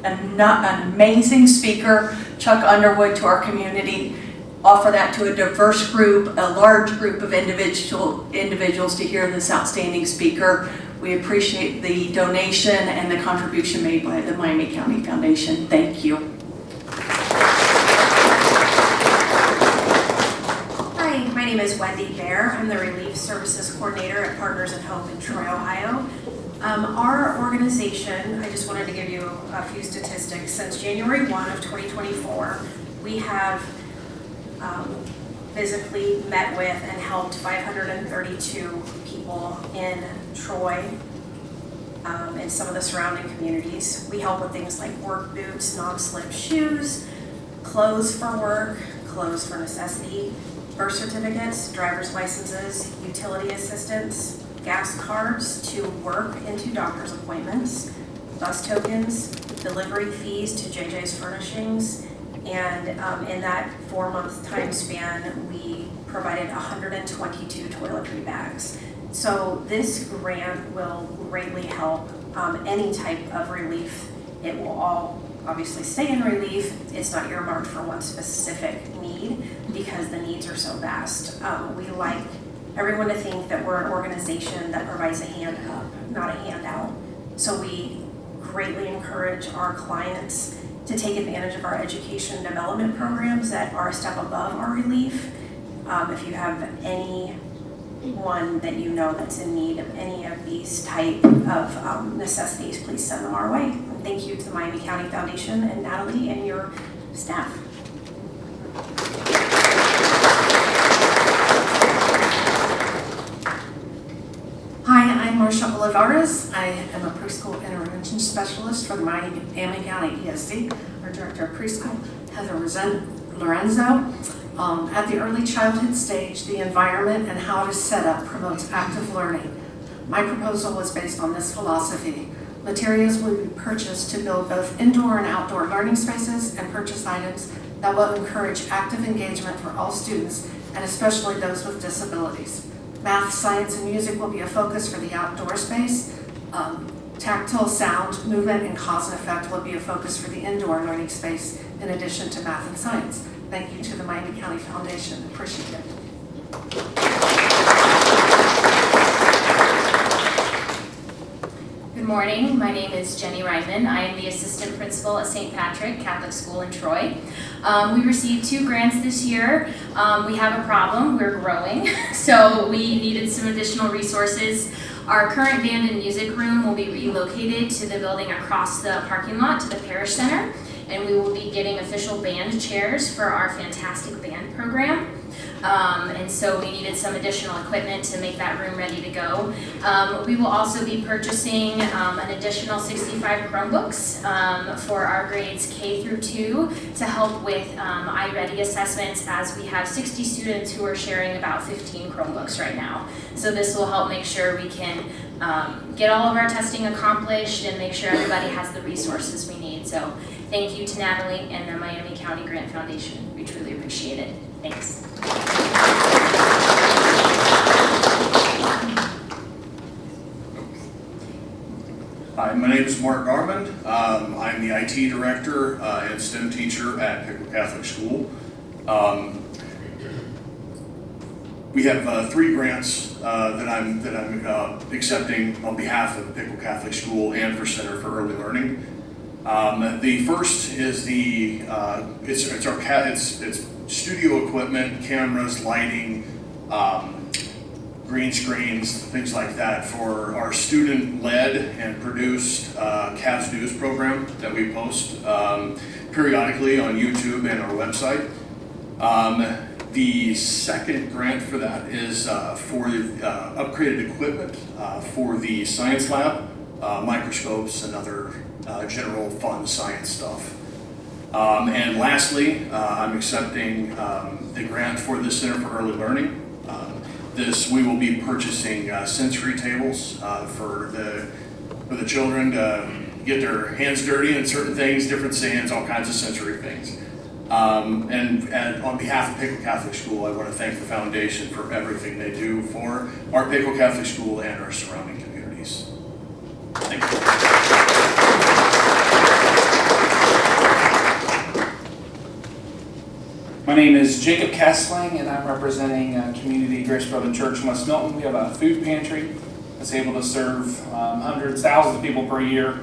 an amazing speaker, Chuck Underwood, to our community, offer that to a diverse group, a large group of individuals to hear this outstanding speaker. We appreciate the donation and the contribution made by the Miami County Foundation. Thank you. My name is Wendy Bear. I'm the Relief Services Coordinator at Partners in Hope in Troy, Ohio. Our organization, I just wanted to give you a few statistics. Since January 1 of 2024, we have physically met with and helped 532 people in Troy and some of the surrounding communities. We help with things like work boots, non-slip shoes, clothes for work, clothes for necessity, birth certificates, driver's licenses, utility assistance, gas cards to work into doctor's appointments, bus tokens, delivery fees to JJ's Furnishings, and in that 4-month time span, we provided 122 toiletry bags. So this grant will greatly help any type of relief. It will all obviously stay in relief. It's not earmarked for one specific need because the needs are so vast. We like everyone to think that we're an organization that provides a hand up, not a handout. So we greatly encourage our clients to take advantage of our education and development programs that are a step above our relief. If you have anyone that you know that's in need of any of these type of necessities, please send them our way. And thank you to the Miami County Foundation and Natalie and your staff. Hi, I'm Marcia Olivarez. I am a preschool intervention specialist for the Miami County ESD. Our director of preschool, Heather Lorenzo. At the early childhood stage, the environment and how it is set up promotes active learning. My proposal was based on this philosophy. Materials will be purchased to build both indoor and outdoor learning spaces and purchase items that will encourage active engagement for all students, and especially those with disabilities. Math, science, and music will be a focus for the outdoor space. Tactile sound, movement, and cause and effect will be a focus for the indoor learning space in addition to math and science. Thank you to the Miami County Foundation. Appreciate it. Good morning. My name is Jenny Ryman. I am the assistant principal at St. Patrick Catholic School in Troy. We received 2 grants this year. We have a problem. We're growing, so we needed some additional resources. Our current band and music room will be relocated to the building across the parking lot to the parish center, and we will be getting official band chairs for our fantastic band program. And so we needed some additional equipment to make that room ready to go. We will also be purchasing an additional 65 Chromebooks for our grades K through 2 to help with iReady assessments, as we have 60 students who are sharing about 15 Chromebooks right now. So this will help make sure we can get all of our testing accomplished and make sure everybody has the resources we need. So thank you to Natalie and the Miami County Grant Foundation. We truly appreciate it. Thanks. Hi, my name is Mark Garmin. I'm the IT director and STEM teacher at Pickleball Catholic School. We have 3 grants that I'm accepting on behalf of Pickleball Catholic School and for Center for Early Learning. The first is it's studio equipment, cameras, lighting, green screens, things like that for our student-led and produced Cavs News program that we post periodically on YouTube and our website. The second grant for that is for upgraded equipment for the science lab, microscopes and other general fun science stuff. And lastly, I'm accepting the grant for the Center for Early Learning. We will be purchasing sensory tables for the children to get their hands dirty in certain things, different sands, all kinds of sensory things. And on behalf of Pickleball Catholic School, I want to thank the foundation for everything they do for our Pickleball Catholic School and our surrounding communities. Thank you. My name is Jacob Kessling, and I'm representing Community Grace Brother Church in West Milton. We have a food pantry that's able to serve hundreds, thousands of people per year.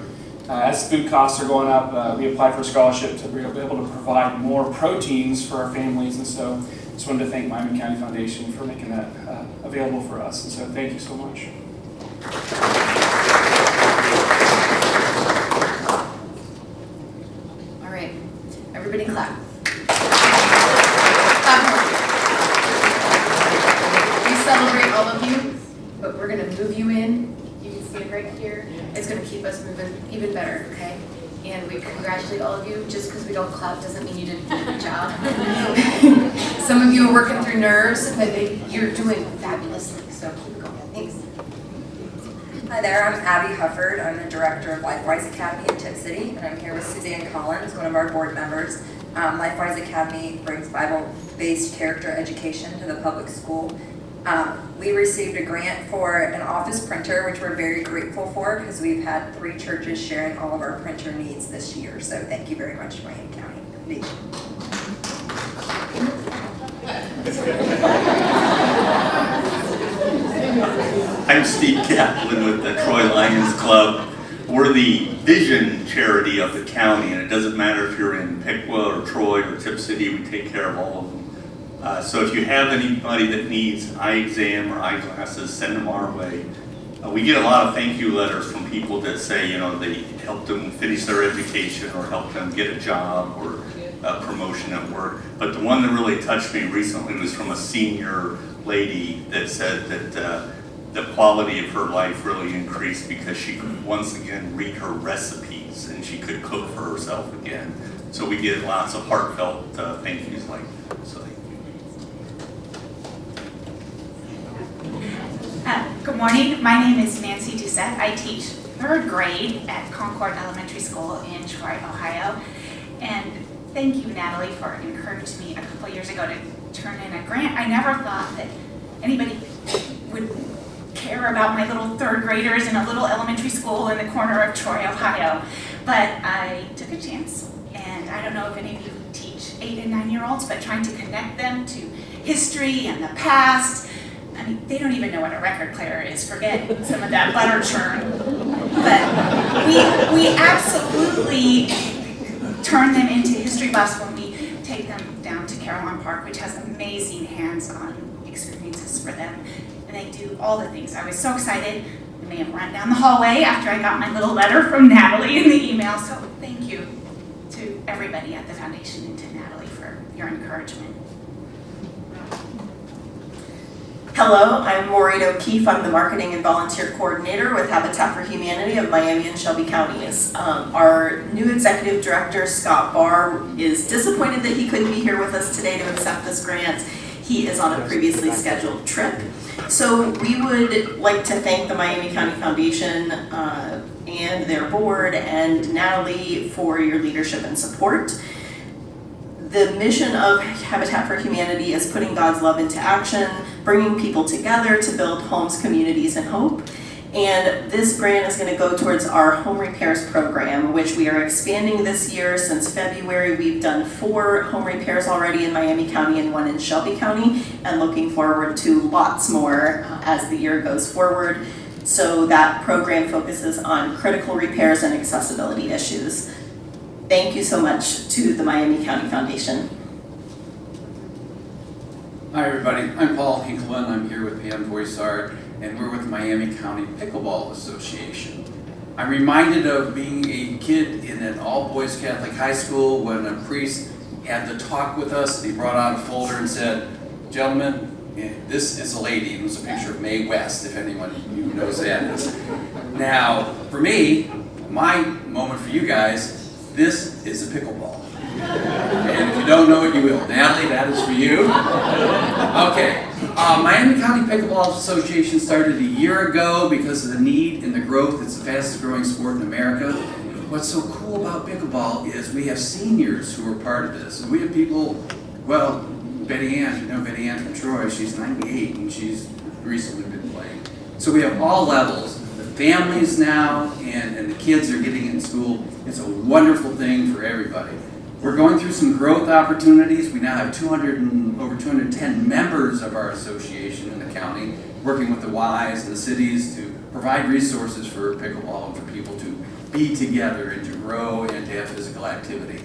As food costs are going up, we applied for a scholarship to be able to provide more proteins for our families, and so just wanted to thank Miami County Foundation for making that available for us, and so thank you so much. All right, everybody clap. We celebrate all of you, but we're gonna move you in. You can see it right here. It's gonna keep us moving even better, okay? And we congratulate all of you. Just because we don't clap doesn't mean you didn't do a good job. Some of you are working through nerves, but you're doing fabulously, so keep going. Thanks. Hi there, I'm Abby Hufford. I'm the director of LifeWise Academy in Tip City, and I'm here with Suzanne Collins, one of our board members. LifeWise Academy brings Bible-based character education to the public school. We received a grant for an office printer, which we're very grateful for because we've had 3 churches sharing all of our printer needs this year. So thank you very much, Miami County. I'm Steve Kaplan with the Troy Lions Club. We're the vision charity of the county, and it doesn't matter if you're in Piqua or Troy or Tip City, we take care of all of them. So if you have anybody that needs eye exam or eyeglasses, send them our way. We get a lot of thank you letters from people that say, you know, they helped them finish their education or helped them get a job or a promotion at work. But the one that really touched me recently was from a senior lady that said that the quality of her life really increased because she could once again read her recipes and she could cook for herself again. So we get lots of heartfelt thank yous like that. So good morning. My name is Nancy Doucette. I teach 3rd grade at Concord Elementary School in Troy, Ohio. And thank you, Natalie, for encouraging me a couple years ago to turn in a grant. I never thought that anybody would care about my little third graders in a little elementary school in the corner of Troy, Ohio. But I took a chance, and I don't know if any of you teach 8 and 9-year-olds, but trying to connect them to history and the past. I mean, they don't even know what a record player is, forget some of that butter churn. But we absolutely turn them into history buffs when we take them down to Caroline Park, which has amazing hands-on experiences for them. And they do all the things. I was so excited. I may have run down the hallway after I got my little letter from Natalie in the email. So thank you to everybody at the foundation and to Natalie for your encouragement. Hello, I'm Maureen O'Keefe. I'm the Marketing and Volunteer Coordinator with Habitat for Humanity of Miami and Shelby Counties. Our new Executive Director, Scott Barr, is disappointed that he couldn't be here with us today to accept this grant. He is on a previously scheduled trip. So we would like to thank the Miami County Foundation and their board and Natalie for your leadership and support. The mission of Habitat for Humanity is putting God's love into action, bringing people together to build homes, communities, and hope. And this grant is going to go towards our home repairs program, which we are expanding this year. Since February, we've done 4 home repairs already in Miami County and 1 in Shelby County, and looking forward to lots more as the year goes forward. So that program focuses on critical repairs and accessibility issues. Thank you so much to the Miami County Foundation. Hi everybody, I'm Paul Hinkleman. I'm here with Pam Voisart, and we're with the Miami County Pickleball Association. I'm reminded of being a kid in an all-boys Catholic high school when a priest had to talk with us. He brought out a folder and said, "Gentlemen, this is a lady," and it was a picture of Mae West, if anyone who knows that is. Now, for me, my moment for you guys, this is a pickleball. And if you don't know it, you will. Natalie, that is for you. Okay. Miami County Pickleball Association started a year ago because of the need and the growth. It's the fastest growing sport in America. What's so cool about pickleball is we have seniors who are part of this. And we have people, well, Betty Ann, you know Betty Ann from Troy, she's 98 and she's recently been playing. So we have all levels. The families now and the kids are getting in school. It's a wonderful thing for everybody. We're going through some growth opportunities. We now have over 210 members of our association in the county, working with the Ys and the cities to provide resources for pickleball and for people to be together and to grow and to have physical activity.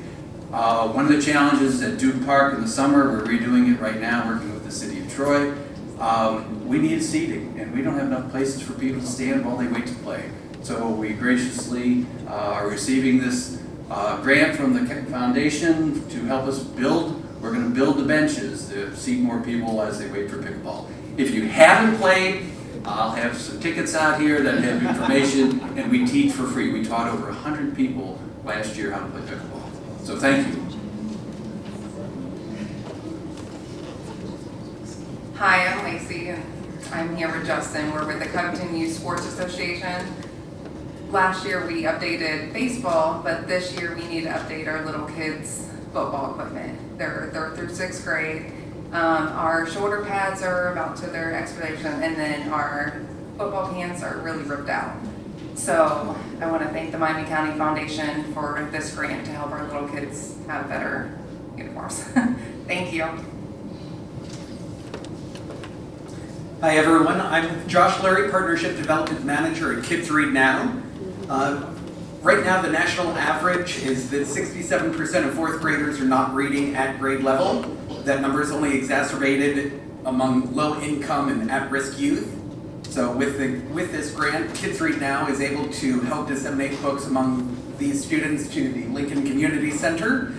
One of the challenges at Duke Park in the summer, we're redoing it right now, working with the city of Troy. We need seating, and we don't have enough places for people to stand while they wait to play. So we graciously are receiving this grant from the foundation to help us build. We're going to build the benches to seat more people as they wait for pickleball. If you haven't played, I'll have some tickets out here that have information, and we teach for free. We taught over 100 people last year how to play pickleball. So thank you. Hi, I'm Lacey, and I'm here with Justin. We're with the Covington Youth Sports Association. Last year we updated baseball, but this year we need to update our little kids' football equipment. They're through 6th grade. Our shoulder pads are about to their expiration, and then our football pants are really ripped out. So I want to thank the Miami County Foundation for this grant to help our little kids have better uniforms. Thank you. Hi everyone, I'm Josh Lurie, Partnership Development Manager at Kids Read Now. Right now the national average is that 67% of 4th graders are not reading at grade level. That number is only exacerbated among low income and at-risk youth. So with this grant, Kids Read Now is able to help disseminate books among these students to the Lincoln Community Center.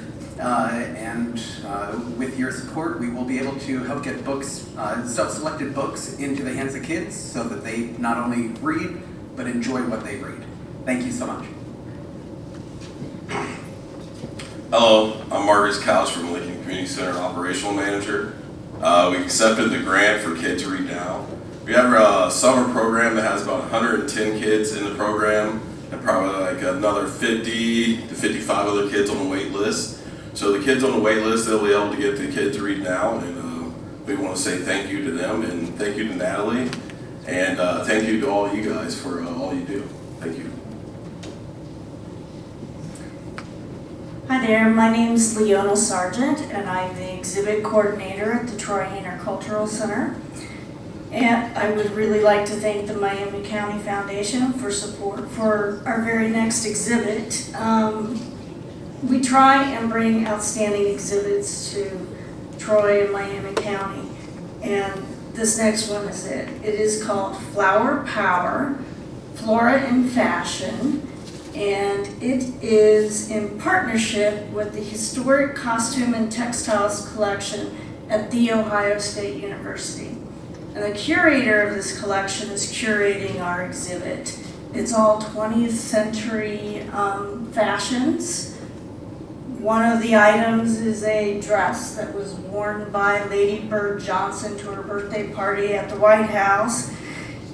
With your support, we will be able to help get books, self-selected books into the hands of kids so that they not only read, but enjoy what they read. Thank you so much. Hello, I'm Marcus Couch from Lincoln Community Center Operational Manager. We accepted the grant for Kids Read Now. We have a summer program that has about 110 kids in the program and probably like another 50 to 55 other kids on the wait list. So the kids on the wait list, they'll be able to get the Kids Read Now, and we want to say thank you to them and thank you to Natalie. And thank you to all you guys for all you do. Thank you. Hi there, my name is Leona Sargent, and I'm the exhibit coordinator at the Troyhner Cultural Center. And I would really like to thank the Miami County Foundation for support for our very next exhibit. We try and bring outstanding exhibits to Troy and Miami County, and this next one is it. It is called Flower Power, Flora in Fashion, and it is in partnership with the Historic Costume and Textiles Collection at The Ohio State University. And the curator of this collection is curating our exhibit. It's all 20th century fashions. One of the items is a dress that was worn by Lady Bird Johnson to her birthday party at the White House.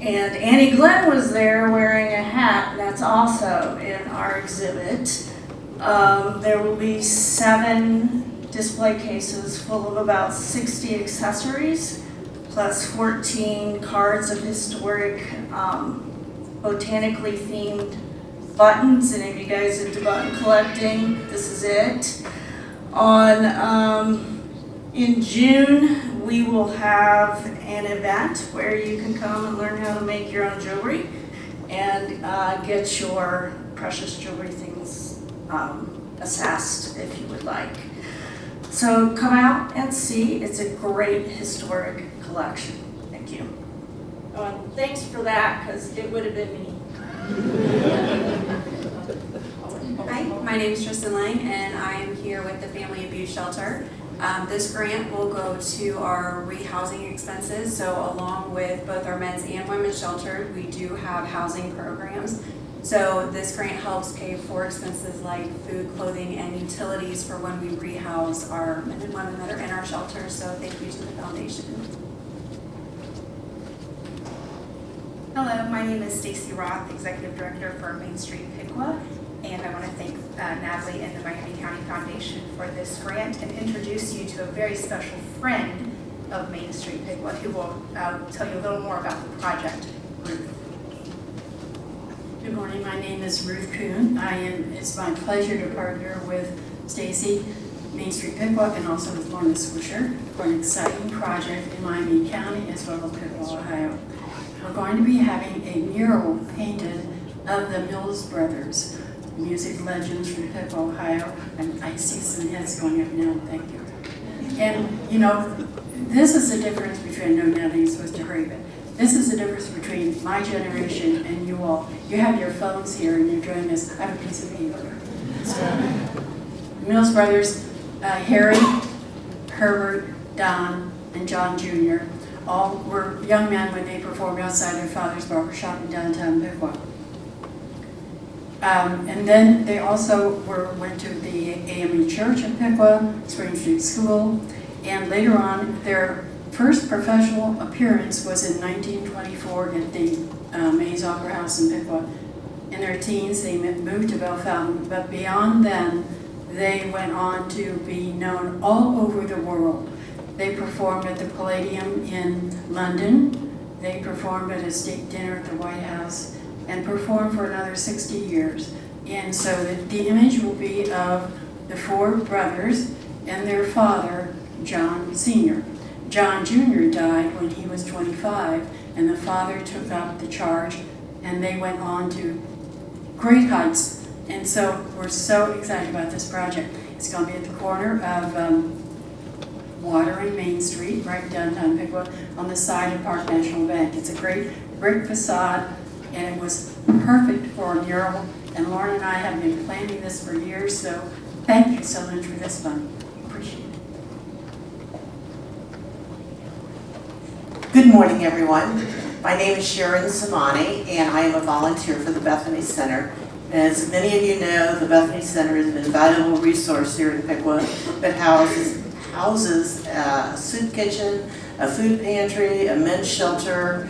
And Annie Glenn was there wearing a hat, and that's also in our exhibit. There will be 7 display cases full of about 60 accessories, plus 14 cards of historic, botanically themed buttons. And if you guys into button collecting, this is it. In June, we will have an event where you can come and learn how to make your own jewelry and get your precious jewelry things assessed if you would like. So come out and see. It's a great historic collection. Thank you. Thanks for that, because it would have been me. Hi, my name is Tristan Lang, and I am here with the Family Abuse Shelter. This grant will go to our rehousing expenses, so along with both our men's and women's shelter, we do have housing programs. So this grant helps pay for expenses like food, clothing, and utilities for when we rehouse our men and women that are in our shelters, so thank you to the foundation. Hello, my name is Stacy Roth, Executive Director for Main Street Piqua, and I want to thank Natalie and the Miami County Foundation for this grant and introduce you to a very special friend of Main Street Piqua who will tell you a little more about the project. Ruth. Good morning, my name is Ruth Kuhn. It's my pleasure to partner with Stacy, Main Street Piqua, and also with Lorna Swisher for an exciting project in Miami County as well as Pickleball, Ohio. We're going to be having a mural painted of the Mills Brothers, music legends from Pickleball, Ohio, and I see some heads going up now, thank you. And, you know, this is the difference between, I know Natalie's supposed to hurry, but this is the difference between my generation and you all. You have your phones here and you're doing this. I have a piece of paper. So, Mills Brothers, Harry, Herbert, Don, and John Jr. all were young men when they performed outside their father's barbershop in downtown Piqua. And then they also went to the AME Church in Piqua, Spring Street School, and later on their first professional appearance was in 1924 at the Mays Opera House in Piqua. In their teens, they moved to Bellefontaine, but beyond then, they went on to be known all over the world. They performed at the Palladium in London. They performed at a state dinner at the White House and performed for another 60 years. And so the image will be of the 4 brothers and their father, John Sr. John Jr. died when he was 25, and the father took up the charge, and they went on to great heights. And so we're so excited about this project. It's going to be at the corner of Water and Main Street, right downtown Piqua, on the side of Park National Bank. It's a great brick facade, and it was perfect for a mural. And Lauren and I have been planning this for years, so thank you so much for this fun. Appreciate it. Good morning, everyone. My name is Sharon Samani, and I am a volunteer for the Bethany Center. As many of you know, the Bethany Center has been a valuable resource here in Piqua that houses a soup kitchen, a food pantry, a men's shelter,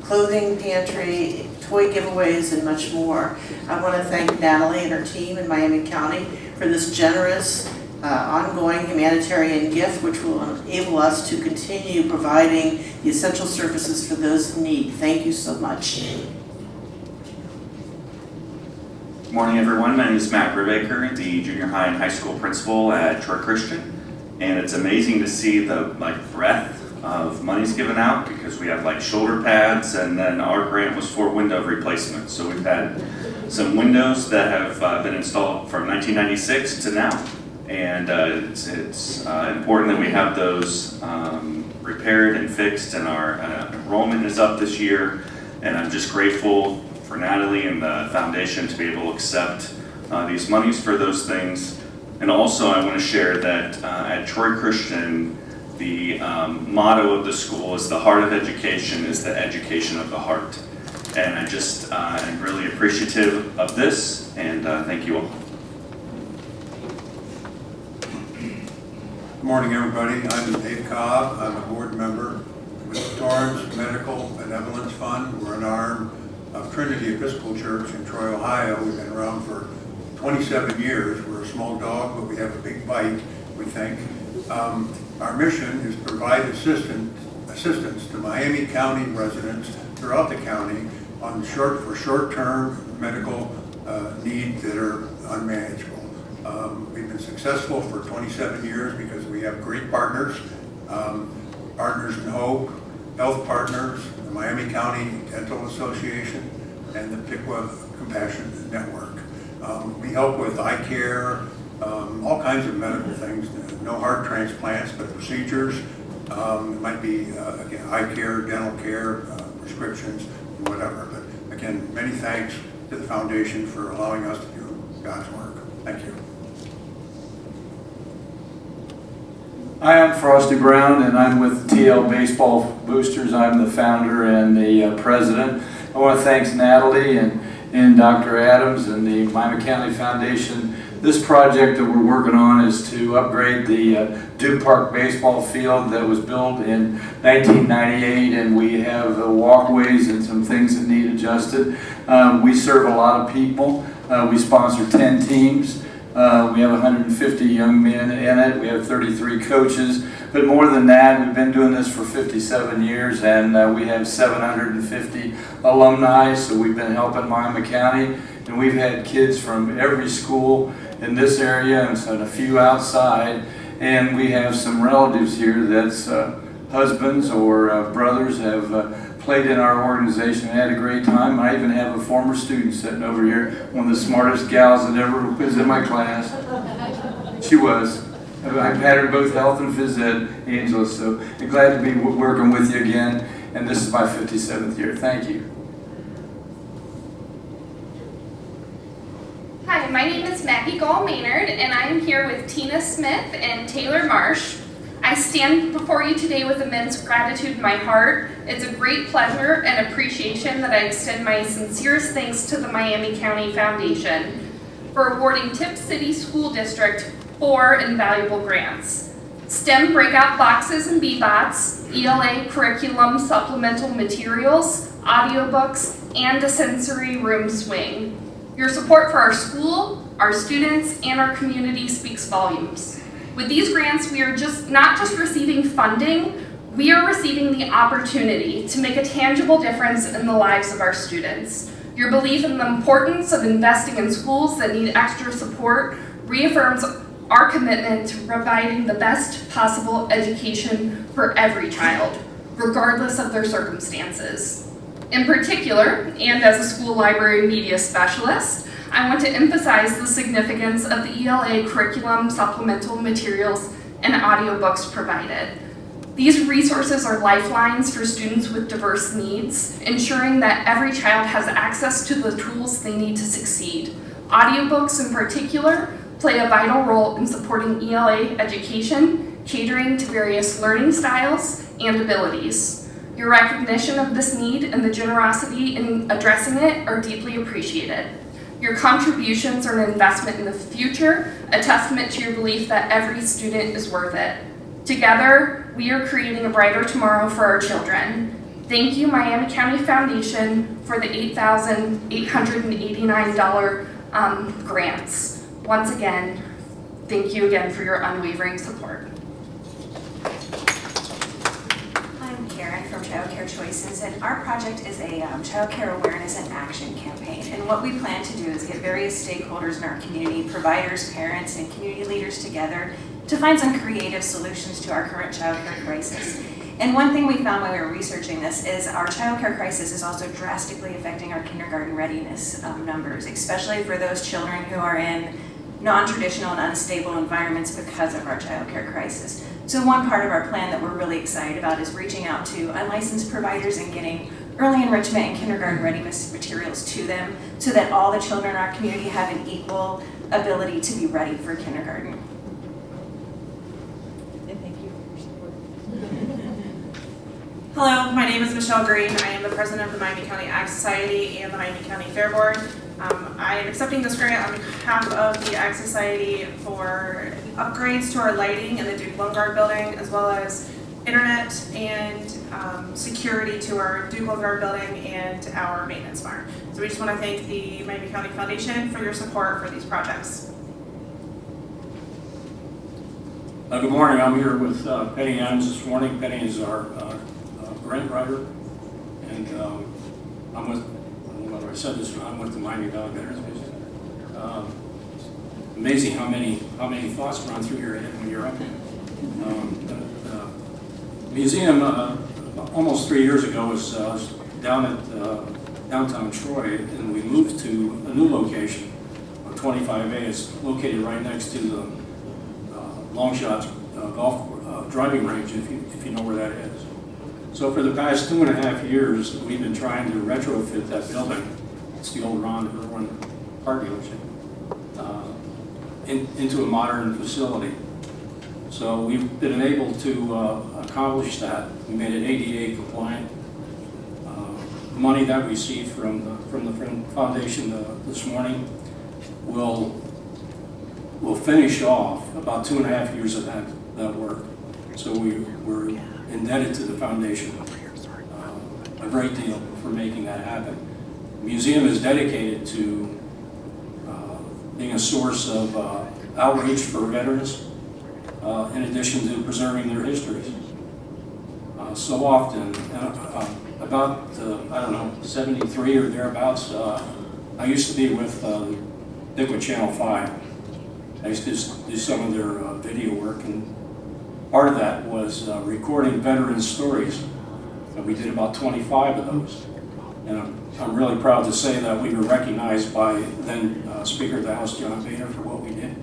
clothing pantry, toy giveaways, and much more. I want to thank Natalie and her team in Miami County for this generous ongoing humanitarian gift which will enable us to continue providing the essential services for those in need. Thank you so much. Good morning, everyone. My name is Matt Brubaker, the junior high and high school principal at Troy Christian. And it's amazing to see the breadth of monies given out, because we have shoulder pads, and then our grant was for window replacement. So we've had some windows that have been installed from 1996 to now. And it's important that we have those repaired and fixed, and our enrollment is up this year. And I'm just grateful for Natalie and the foundation to be able to accept these monies for those things. And also I want to share that at Troy Christian, the motto of the school is the heart of education is the education of the heart. And I just am really appreciative of this, and thank you all. Good morning, everybody. I'm Dave Cobb. I'm a board member with the Torrance Medical Benevolence Fund. We're an arm of Trinity Episcopal Church in Troy, Ohio. We've been around for 27 years. We're a small dog, but we have a big bite, we think. Our mission is to provide assistance to Miami County residents throughout the county on short-term medical needs that are unmanageable. We've been successful for 27 years because we have great partners, Partners in Hope, Health Partners, the Miami County Dental Association, and the Pickwa Compassion Network. We help with eye care, all kinds of medical things, no heart transplants, but procedures. It might be, again, eye care, dental care, prescriptions, whatever. But again, many thanks to the foundation for allowing us to do God's work. Thank you. Hi, I'm Frosty Brown, and I'm with TL Baseball Boosters. I'm the founder and the president. I want to thank Natalie and Dr. Adams and the Miami County Foundation. This project that we're working on is to upgrade the Duke Park baseball field that was built in 1998, and we have walkways and some things that need adjusted. We serve a lot of people. We sponsor 10 teams. We have 150 young men in it. We have 33 coaches. But more than that, we've been doing this for 57 years, and we have 750 alumni, so we've been helping Miami County. And we've had kids from every school in this area and a few outside. And we have some relatives here that's husbands or brothers have played in our organization and had a great time. I even have a former student sitting over here, one of the smartest gals that ever was in my class. She was. I've had her both health and phys ed, Angela, so I'm glad to be working with you again. And this is my 57th year. Thank you. Hi, my name is Maggie Gall Maynard, and I'm here with Tina Smith and Taylor Marsh. I stand before you today with immense gratitude in my heart. It's a great pleasure and appreciation that I extend my sincerest thanks to the Miami County Foundation for awarding Tip City School District 4 invaluable grants: STEM breakout boxes and BBOTs, ELA curriculum supplemental materials, audiobooks, and a sensory room swing. Your support for our school, our students, and our community speaks volumes. With these grants, we are not just receiving funding, we are receiving the opportunity to make a tangible difference in the lives of our students. Your belief in the importance of investing in schools that need extra support reaffirms our commitment to providing the best possible education for every child, regardless of their circumstances. In particular, and as a school library media specialist, I want to emphasize the significance of the ELA curriculum supplemental materials and audiobooks provided. These resources are lifelines for students with diverse needs, ensuring that every child has access to the tools they need to succeed. Audiobooks in particular play a vital role in supporting ELA education, catering to various learning styles and abilities. Your recognition of this need and the generosity in addressing it are deeply appreciated. Your contributions are an investment in the future, a testament to your belief that every student is worth it. Together, we are creating a brighter tomorrow for our children. Thank you, Miami County Foundation, for the $8,889 grants. Once again, Thank you again for your unwavering support. I'm Karen from Child Care Choices, and our project is a child care awareness and action campaign. And what we plan to do is get various stakeholders in our community, providers, parents, and community leaders together to find some creative solutions to our current child care crisis. And one thing we found while we were researching this is our child care crisis is also drastically affecting our kindergarten readiness numbers, especially for those children who are in non-traditional and unstable environments because of our child care crisis. So one part of our plan that we're really excited about is reaching out to unlicensed providers and getting early enrichment and kindergarten readiness materials to them so that all the children in our community have an equal ability to be ready for kindergarten. And thank you for your support. Hello, my name is Michelle Green. I am the president of the Miami County Ag Society and the Miami County Fair Board. I am accepting this grant on behalf of the Ag Society for upgrades to our lighting in the Duke Lungard building, as well as internet and security to our Duke Lungard building and our maintenance barn. So we just want to thank the Miami County Foundation for your support for these projects. Good morning. I'm here with Penny Adams this morning. Penny is our grant writer, and I'm with, I don't know whether I said this, but I'm with the Miami Valley Veterans Museum. Amazing how many thoughts run through your head when you're up there. The museum almost 3 years ago was down at downtown Troy, and we moved to a new location on 25A. It's located right next to the Longshot golf driving range, if you know where that is. So for the past 2.5 years, we've been trying to retrofit that building. It's the old Ron Irwin car dealership into a modern facility. So we've been able to accomplish that. We made it ADA compliant. The money that we received from the foundation this morning will finish off about 2.5 years of that work. So we're indebted to the foundation a great deal for making that happen. The museum is dedicated to being a source of outreach for veterans, in addition to preserving their histories. So often, about, I don't know, 73 or thereabouts, I used to be with Pickwood Channel 5. I used to do some of their video work, and part of that was recording veteran stories. And we did about 25 of those. And I'm really proud to say that we were recognized by then Speaker of the House, John Boehner, for what we did.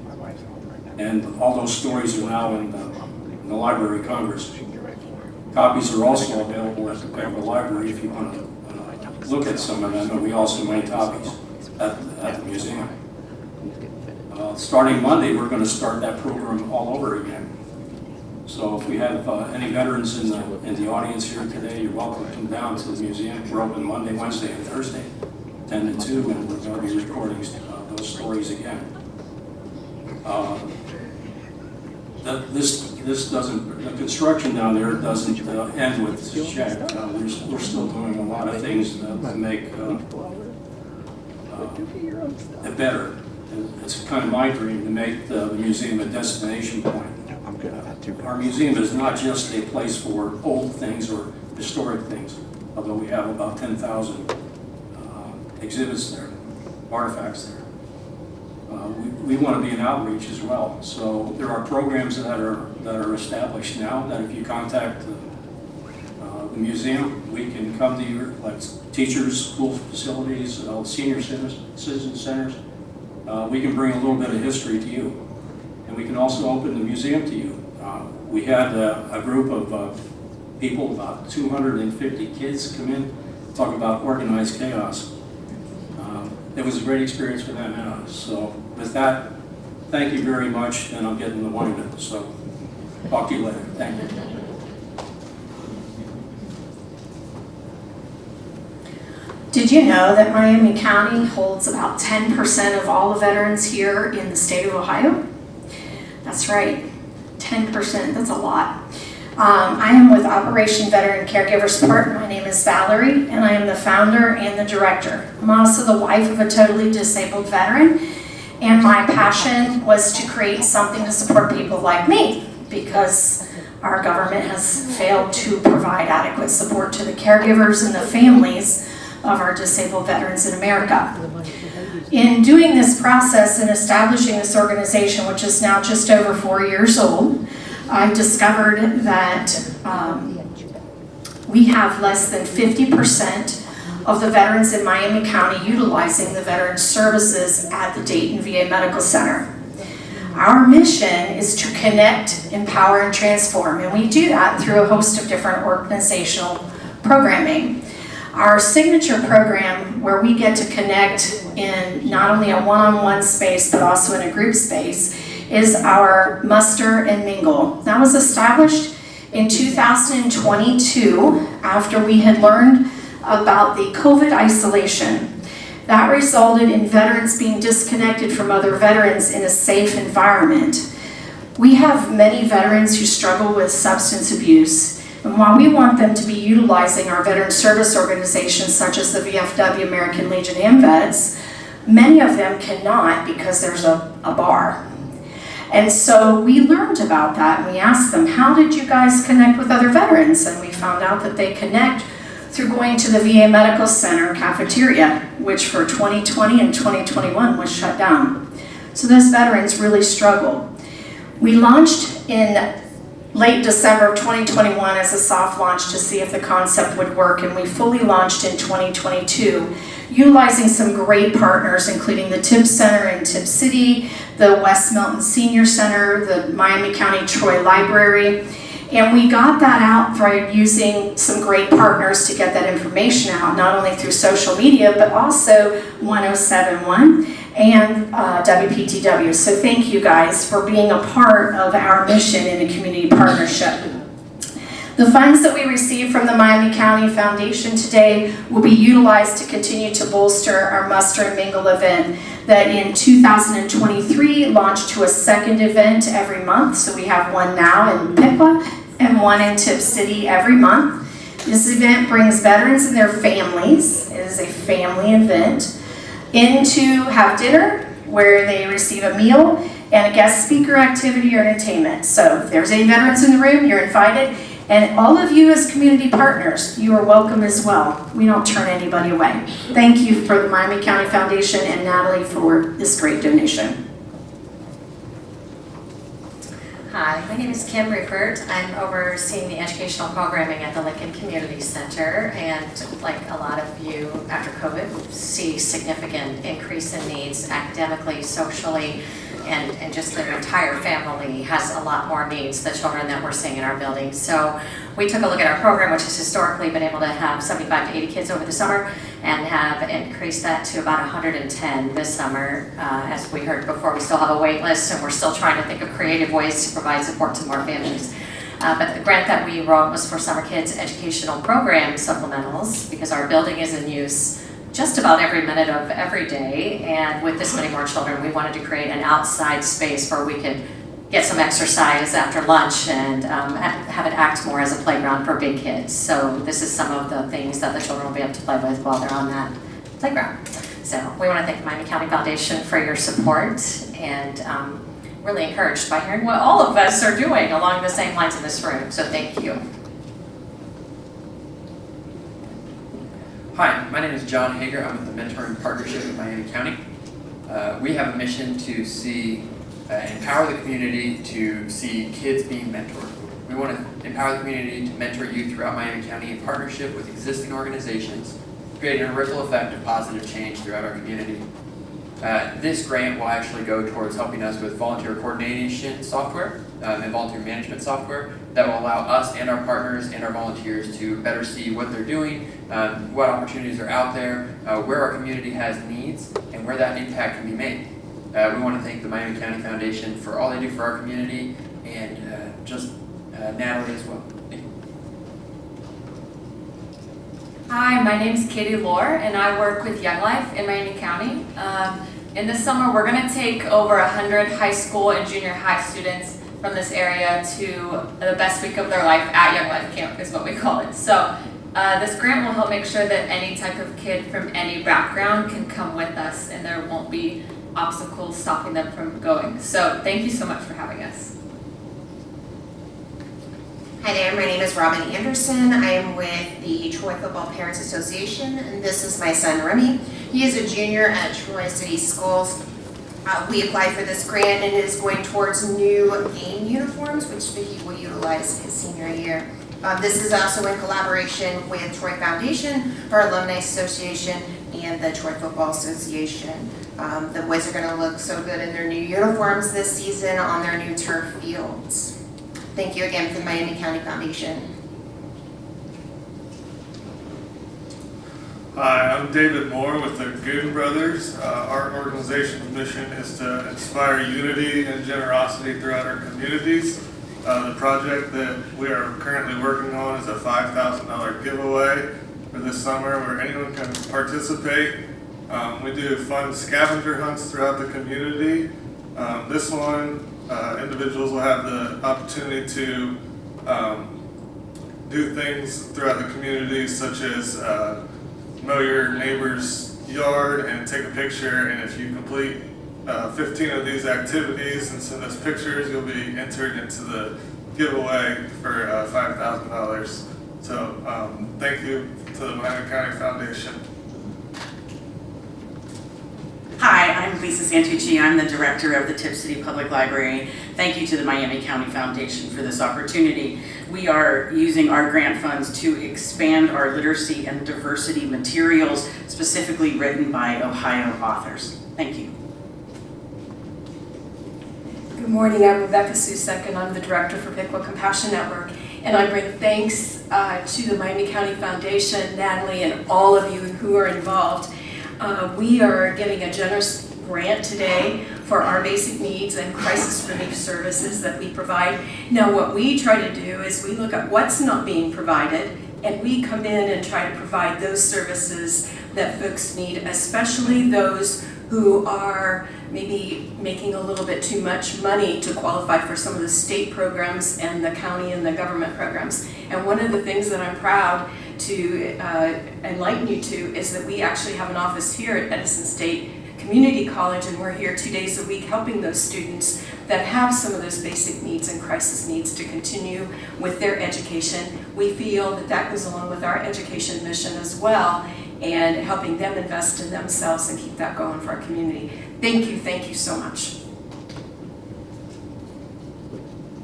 And all those stories are now in the Library of Congress. Copies are also available at the Pickleball Library if you want to look at some of them, and we also made copies at the museum. Starting Monday, we're going to start that program all over again. So if we have any veterans in the audience here today, you're welcome to come down to the museum. We're open Monday, Wednesday, and Thursday, 10 to 2, and we're going to be recording those stories again. This doesn't, the construction down there doesn't end with this check. We're still doing a lot of things to make it better. It's kind of my dream to make the museum a destination point. Our museum is not just a place for old things or historic things, although we have about 10,000 exhibits there, artifacts there. We want to be an outreach as well. So there are programs that are established now that if you contact the museum, we can come to your, like teachers, school facilities, senior citizen centers. We can bring a little bit of history to you. And we can also open the museum to you. We had a group of people, about 250 kids come in, talk about organized chaos. It was a great experience for them and us. So with that, thank you very much, and I'm getting the wine. So talk to you later. Thank you. Did you know that Miami County holds about 10% of all the veterans here in the state of Ohio? That's right, 10%, that's a lot. I am with Operation Veteran Caregiver Support. My name is Valerie, and I am the founder and the director. I'm also the wife of a totally disabled veteran, And my passion was to create something to support people like me, because our government has failed to provide adequate support to the caregivers and the families of our disabled veterans in America. In doing this process and establishing this organization, which is now just over 4 years old, I discovered that we have less than 50% of the veterans in Miami County utilizing the veteran services at the Dayton VA Medical Center. Our mission is to connect, empower, and transform, and we do that through a host of different organizational programming. Our signature program, where we get to connect in not only a one-on-one space, but also in a group space, is our Muster and Mingle. That was established in 2022 after we had learned about the COVID isolation. That resulted in veterans being disconnected from other veterans in a safe environment. We have many veterans who struggle with substance abuse, and while we want them to be utilizing our veteran service organizations such as the VFW, American Legion, and Vets, many of them cannot because there's a bar. And so we learned about that, and we asked them, how did you guys connect with other veterans? And we found out that they connect through going to the VA Medical Center cafeteria, which for 2020 and 2021 was shut down. So those veterans really struggled. We launched in late December of 2021 as a soft launch to see if the concept would work, and we fully launched in 2022, utilizing some great partners, including the Tibbs Center in Tibbs City, the West Milton Senior Center, the Miami County Troy Library. And we got that out by using some great partners to get that information out, not only through social media, but also 1071 and WPTW. So thank you guys for being a part of our mission in a community partnership. The funds that we receive from the Miami County Foundation today will be utilized to continue to bolster our Muster and Mingle event that in 2023 launched to a second event every month. So we have one now in Pickwa and one in Tibbs City every month. This event brings veterans and their families, it is a family event, in to have dinner where they receive a meal and a guest speaker activity or entertainment. So if there's any veterans in the room, you're invited. And all of you as community partners, you are welcome as well. We don't turn anybody away. Thank you for the Miami County Foundation and Natalie for this great donation. Hi, my name is Kim Rickert. I'm overseeing the educational programming at the Lincoln Community Center, and like a lot of you after COVID, see significant increase in needs academically, socially, and just the entire family has a lot more needs, the children that we're seeing in our building. So we took a look at our program, which has historically been able to have 75 to 80 kids over the summer, and have increased that to about 110 this summer. As we heard before, we still have a wait list, and we're still trying to think of creative ways to provide support to more families. But the grant that we wrote was for Summer Kids Educational Program Supplementals, because our building is in use just about every minute of every day, and with this many more children, we wanted to create an outside space where we could get some exercise after lunch and have it act more as a playground for big kids. So this is some of the things that the children will be able to play with while they're on that playground. So we want to thank the Miami County Foundation for your support, and really encouraged by hearing what all of us are doing along the same lines in this room. So thank you. Hi, my name is John Hager. I'm with the Mentoring Partnership in Miami County. We have a mission to empower the community to see kids being mentored. We want to empower the community to mentor youth throughout Miami County in partnership with existing organizations, creating a ripple effect of positive change throughout our community. This grant will actually go towards helping us with volunteer coordination software and volunteer management software that will allow us and our partners and our volunteers to better see what they're doing, what opportunities are out there, where our community has needs, and where that impact can be made. We want to thank the Miami County Foundation for all they do for our community, and Natalie as well. Thank you. Hi, my name is Katie Lohr, and I work with Young Life in Miami County. In the summer, we're going to take over 100 high school and junior high students from this area to the best week of their life at Young Life Camp is what we call it. So This grant will help make sure that any type of kid from any background can come with us and there won't be obstacles stopping them from going. So thank you so much for having us. Hi there, my name is Robin Anderson. I am with the Troy Football Parents Association, and this is my son Remy. He is a junior at Troy City Schools. We applied for this grant and it is going towards new game uniforms, which he will utilize his senior year. This is also in collaboration with Troy Foundation, our Alumni Association, and the Troy Football Association. The boys are going to look so good in their new uniforms this season on their new turf fields. Thank you again for the Miami County Foundation. Hi, I'm David Moore with the Goon Brothers. Our organization's mission is to inspire unity and generosity throughout our communities. The project that we are currently working on is a $5,000 giveaway for this summer where anyone can participate. We do fun scavenger hunts throughout the community. This one, individuals will have the opportunity to do things throughout the community such as mow your neighbor's yard and take a picture, and if you complete 15 of these activities and send us pictures, you'll be entered into the giveaway for $5,000. So thank you to the Miami County Foundation. Hi, I'm Lisa Santucci. I'm the director of the Tip City Public Library. Thank you to the Miami County Foundation for this opportunity. We are using our grant funds to expand our literacy and diversity materials, specifically written by Ohio authors. Thank you. Good morning, I'm Rebecca Susek and I'm the director for Pickwa Compassion Network. And I bring thanks to the Miami County Foundation, Natalie, and all of you who are involved. We are getting a generous grant today for our basic needs and crisis relief services that we provide. Now what we try to do is we look at what's not being provided and we come in and try to provide those services that folks need, especially those who are maybe making a little bit too much money to qualify for some of the state programs and the county and the government programs. And one of the things that I'm proud to enlighten you to is that we actually have an office here at Edison State Community College, and we're here 2 days a week helping those students that have some of those basic needs and crisis needs to continue with their education. We feel that that goes along with our education mission as well, and helping them invest in themselves and keep that going for our community. Thank you so much.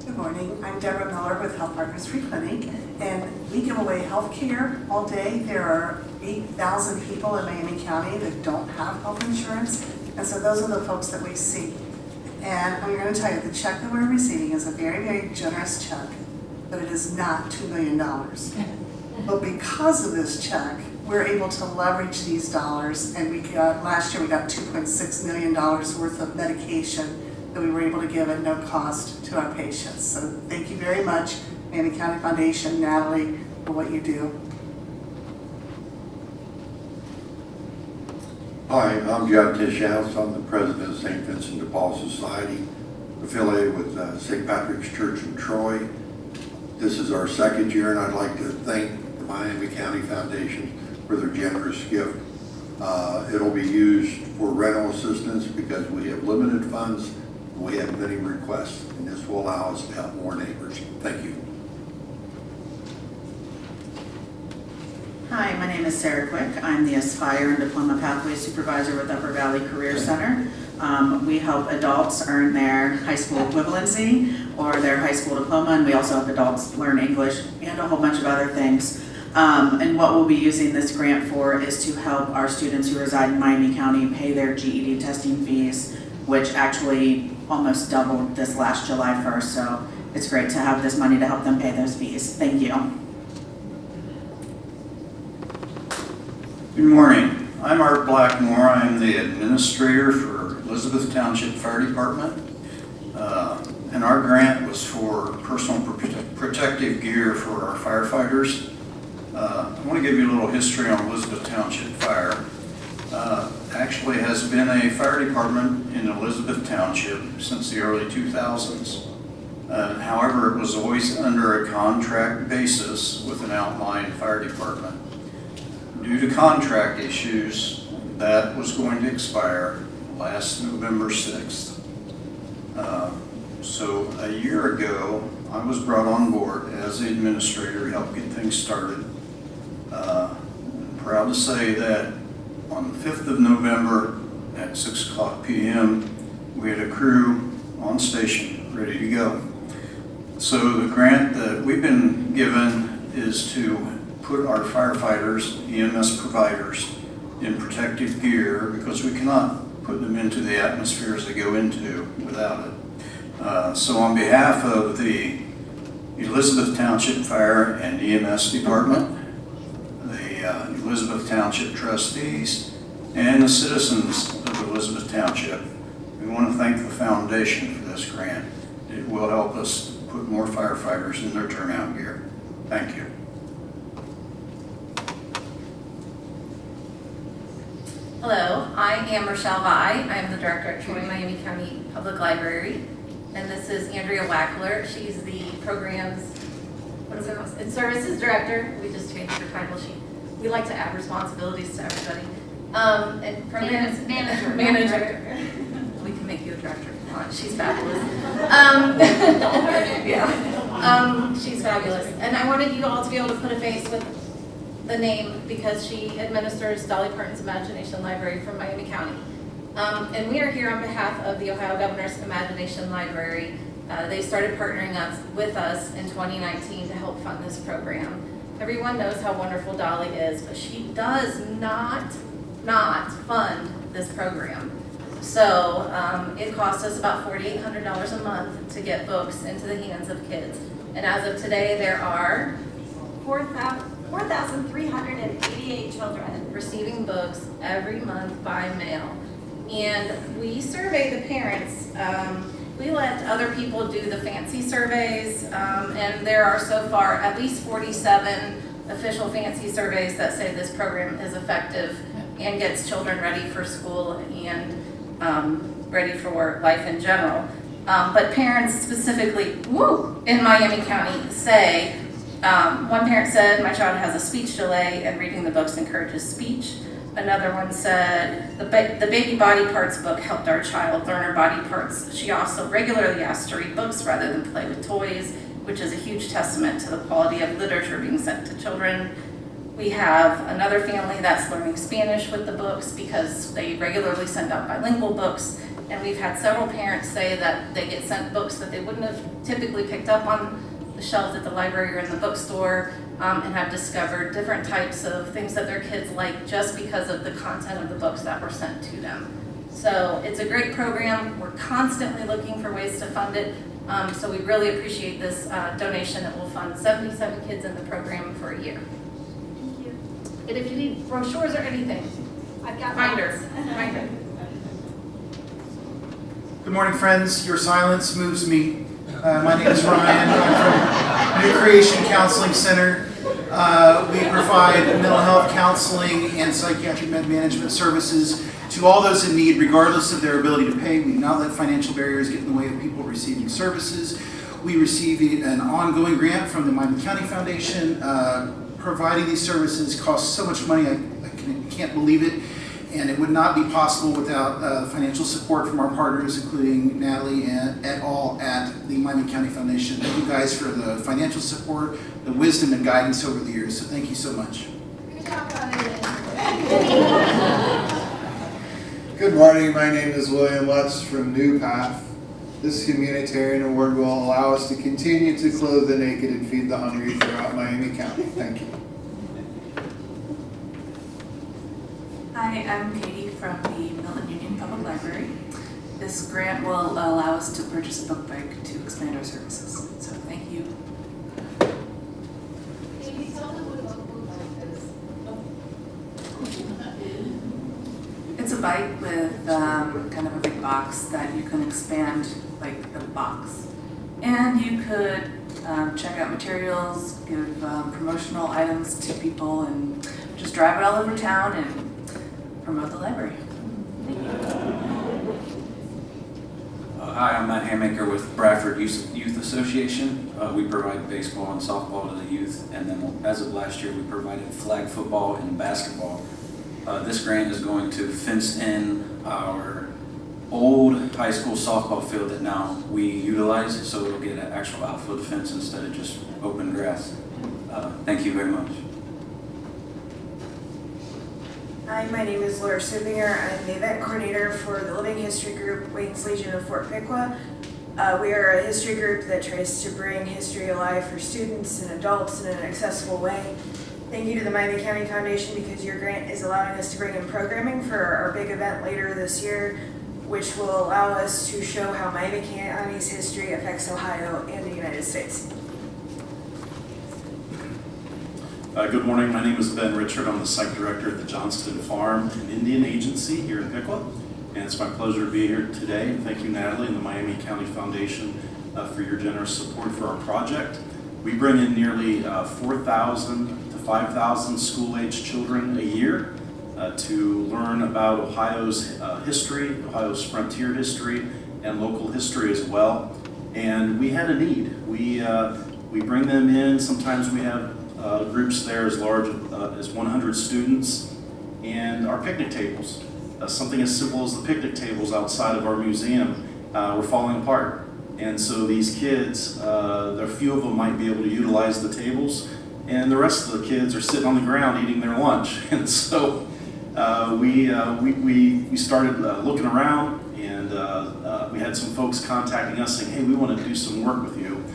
Good morning, I'm Deborah Miller with Health Partners Free Clinic, and we give away health care all day. There are 8,000 people in Miami County that don't have health insurance, and so those are the folks that we see. And I'm going to tell you, the check that we're receiving is a very, very generous check, but it is not $2 million. But because of this check, we're able to leverage these dollars, and last year we got $2.6 million worth of medication that we were able to give at no cost to our patients. So thank you very much, Miami County Foundation, Natalie, for what you do. Hi, I'm John Tishhouse. I'm the president of St. Vincent de Paul Society, affiliated with St. Patrick's Church in Troy. This is our second year, and I'd like to thank the Miami County Foundation for their generous gift. It'll be used for rental assistance because we have limited funds. We have many requests, and this will allow us to help more neighbors. Thank you. Hi, my name is Sarah Quick. I'm the Aspire and Diploma Pathway Supervisor with Upper Valley Career Center. We help adults earn their high school equivalency or their high school diploma, and we also help adults learn English and a whole bunch of other things. And what we'll be using this grant for is to help our students who reside in Miami County pay their GED testing fees, which actually almost doubled this last July 1st. So it's great to have this money to help them pay those fees. Thank you. Good morning. I'm Art Blackmore. I'm the administrator for Elizabeth Township Fire Department. And our grant was for personal protective gear for our firefighters. I want to give you a little history on Elizabeth Township Fire. Actually has been a fire department in Elizabeth Township since the early 2000s. However, it was always under a contract basis with an outlying fire department. Due to contract issues, that was going to expire last November 6th. So a year ago, I was brought on board as the administrator to help get things started. I'm proud to say that on the 5th of November at 6:00 p.m., we had a crew on station ready to go. So the grant that we've been given is to put our firefighters, EMS providers, in protective gear because we cannot put them into the atmospheres they go into without it. So on behalf of the Elizabeth Township Fire and EMS Department, the Elizabeth Township trustees, and the citizens of Elizabeth Township, we want to thank the foundation for this grant. It will help us put more firefighters in their turnout gear. Thank you. Hello, I am Rochelle Vi. I'm the director at Troy Miami County Public Library. And this is Andrea Wackler. She's the program's, what is it called? It's services director. We just changed her title. We like to add responsibilities to everybody. And programs manager. We can make you a director if you want. She's fabulous. Yeah. She's fabulous. And I wanted you all to be able to put a face with the name because she administers Dolly Parton's Imagination Library from Miami County. And we are here on behalf of the Ohio Governor's Imagination Library. They started partnering with us in 2019 to help fund this program. Everyone knows how wonderful Dolly is, but she does not fund this program. So it costs us about $4,800 a month to get books into the hands of kids. And as of today, there are 4,388 children receiving books every month by mail. And we survey the parents. We let other people do the fancy surveys, and there are so far at least 47 official fancy surveys that say this program is effective and gets children ready for school and ready for life in general. But parents specifically, in Miami County say, one parent said, my child has a speech delay and reading the books encourages speech. Another one said, the baby body parts book helped our child learn her body parts. She also regularly asked to read books rather than play with toys, which is a huge testament to the quality of literature being sent to children. We have another family that's learning Spanish with the books because they regularly send out bilingual books. And we've had several parents say that they get sent books that they wouldn't have typically picked up on the shelves at the library or in the bookstore, and have discovered different types of things that their kids like just because of the content of the books that were sent to them. So it's a great program. We're constantly looking for ways to fund it. So we really appreciate this donation that will fund 77 kids in the program for a year. Thank you. And if you need brochures or anything, I've got binders. Good morning, friends. Your silence moves me. My name is Ryan. I'm from New Creation Counseling Center. We provide mental health counseling and psychiatric med management services to all those in need, regardless of their ability to pay. We do not let financial barriers get in the way of people receiving services. We receive an ongoing grant from the Miami County Foundation. Providing these services costs so much money, I can't believe it. And it would not be possible without financial support from our partners, including Natalie and et al. At the Miami County Foundation. Thank you guys for the financial support, the wisdom and guidance over the years. So thank you so much. Good morning, my name is William Lutz from New Path. This humanitarian award will allow us to continue to clothe the naked and feed the hungry throughout Miami County. Thank you. Hi, I'm Katie from the Milton Union Public Library. This grant will allow us to purchase a book bag to expand our services. So thank you. It's a bike with kind of a big box that you can expand like the box. And you could check out materials, give promotional items to people, and just drive it all over town and promote the library. Thank you. Hi, I'm Matt Hammaker with Bradford Youth Association. We provide baseball and softball to the youth, and then as of last year, we provided flag football and basketball. This grant is going to fence in our old high school softball field that now we utilize, so it'll get an actual outfield fence instead of just open grass. Thank you very much. Hi, my name is Laura Subinger. I'm the event coordinator for the Living History Group, Wayne's Legion of Fort Piqua. We are a history group that tries to bring history alive for students and adults in an accessible way. Thank you to the Miami County Foundation because your grant is allowing us to bring in programming for our big event later this year, which will allow us to show how Miami County's history affects Ohio and the United States. Good morning, my name is Ben Richard. I'm the site director at the Johnston Farm and Indian Agency here in Piqua. And it's my pleasure to be here today. And thank you, Natalie, and the Miami County Foundation for your generous support for our project. We bring in nearly 4,000 to 5,000 school-age children a year to learn about Ohio's history, Ohio's frontier history, and local history as well. And we had a need. We bring them in. Sometimes we have groups there as large as 100 students, and our picnic tables. Something as simple as the picnic tables outside of our museum were falling apart. And so these kids, a few of them might be able to utilize the tables, and the rest of the kids are sitting on the ground eating their lunch. And so we started looking around, and we had some folks contacting us saying, hey, we want to do some work with you.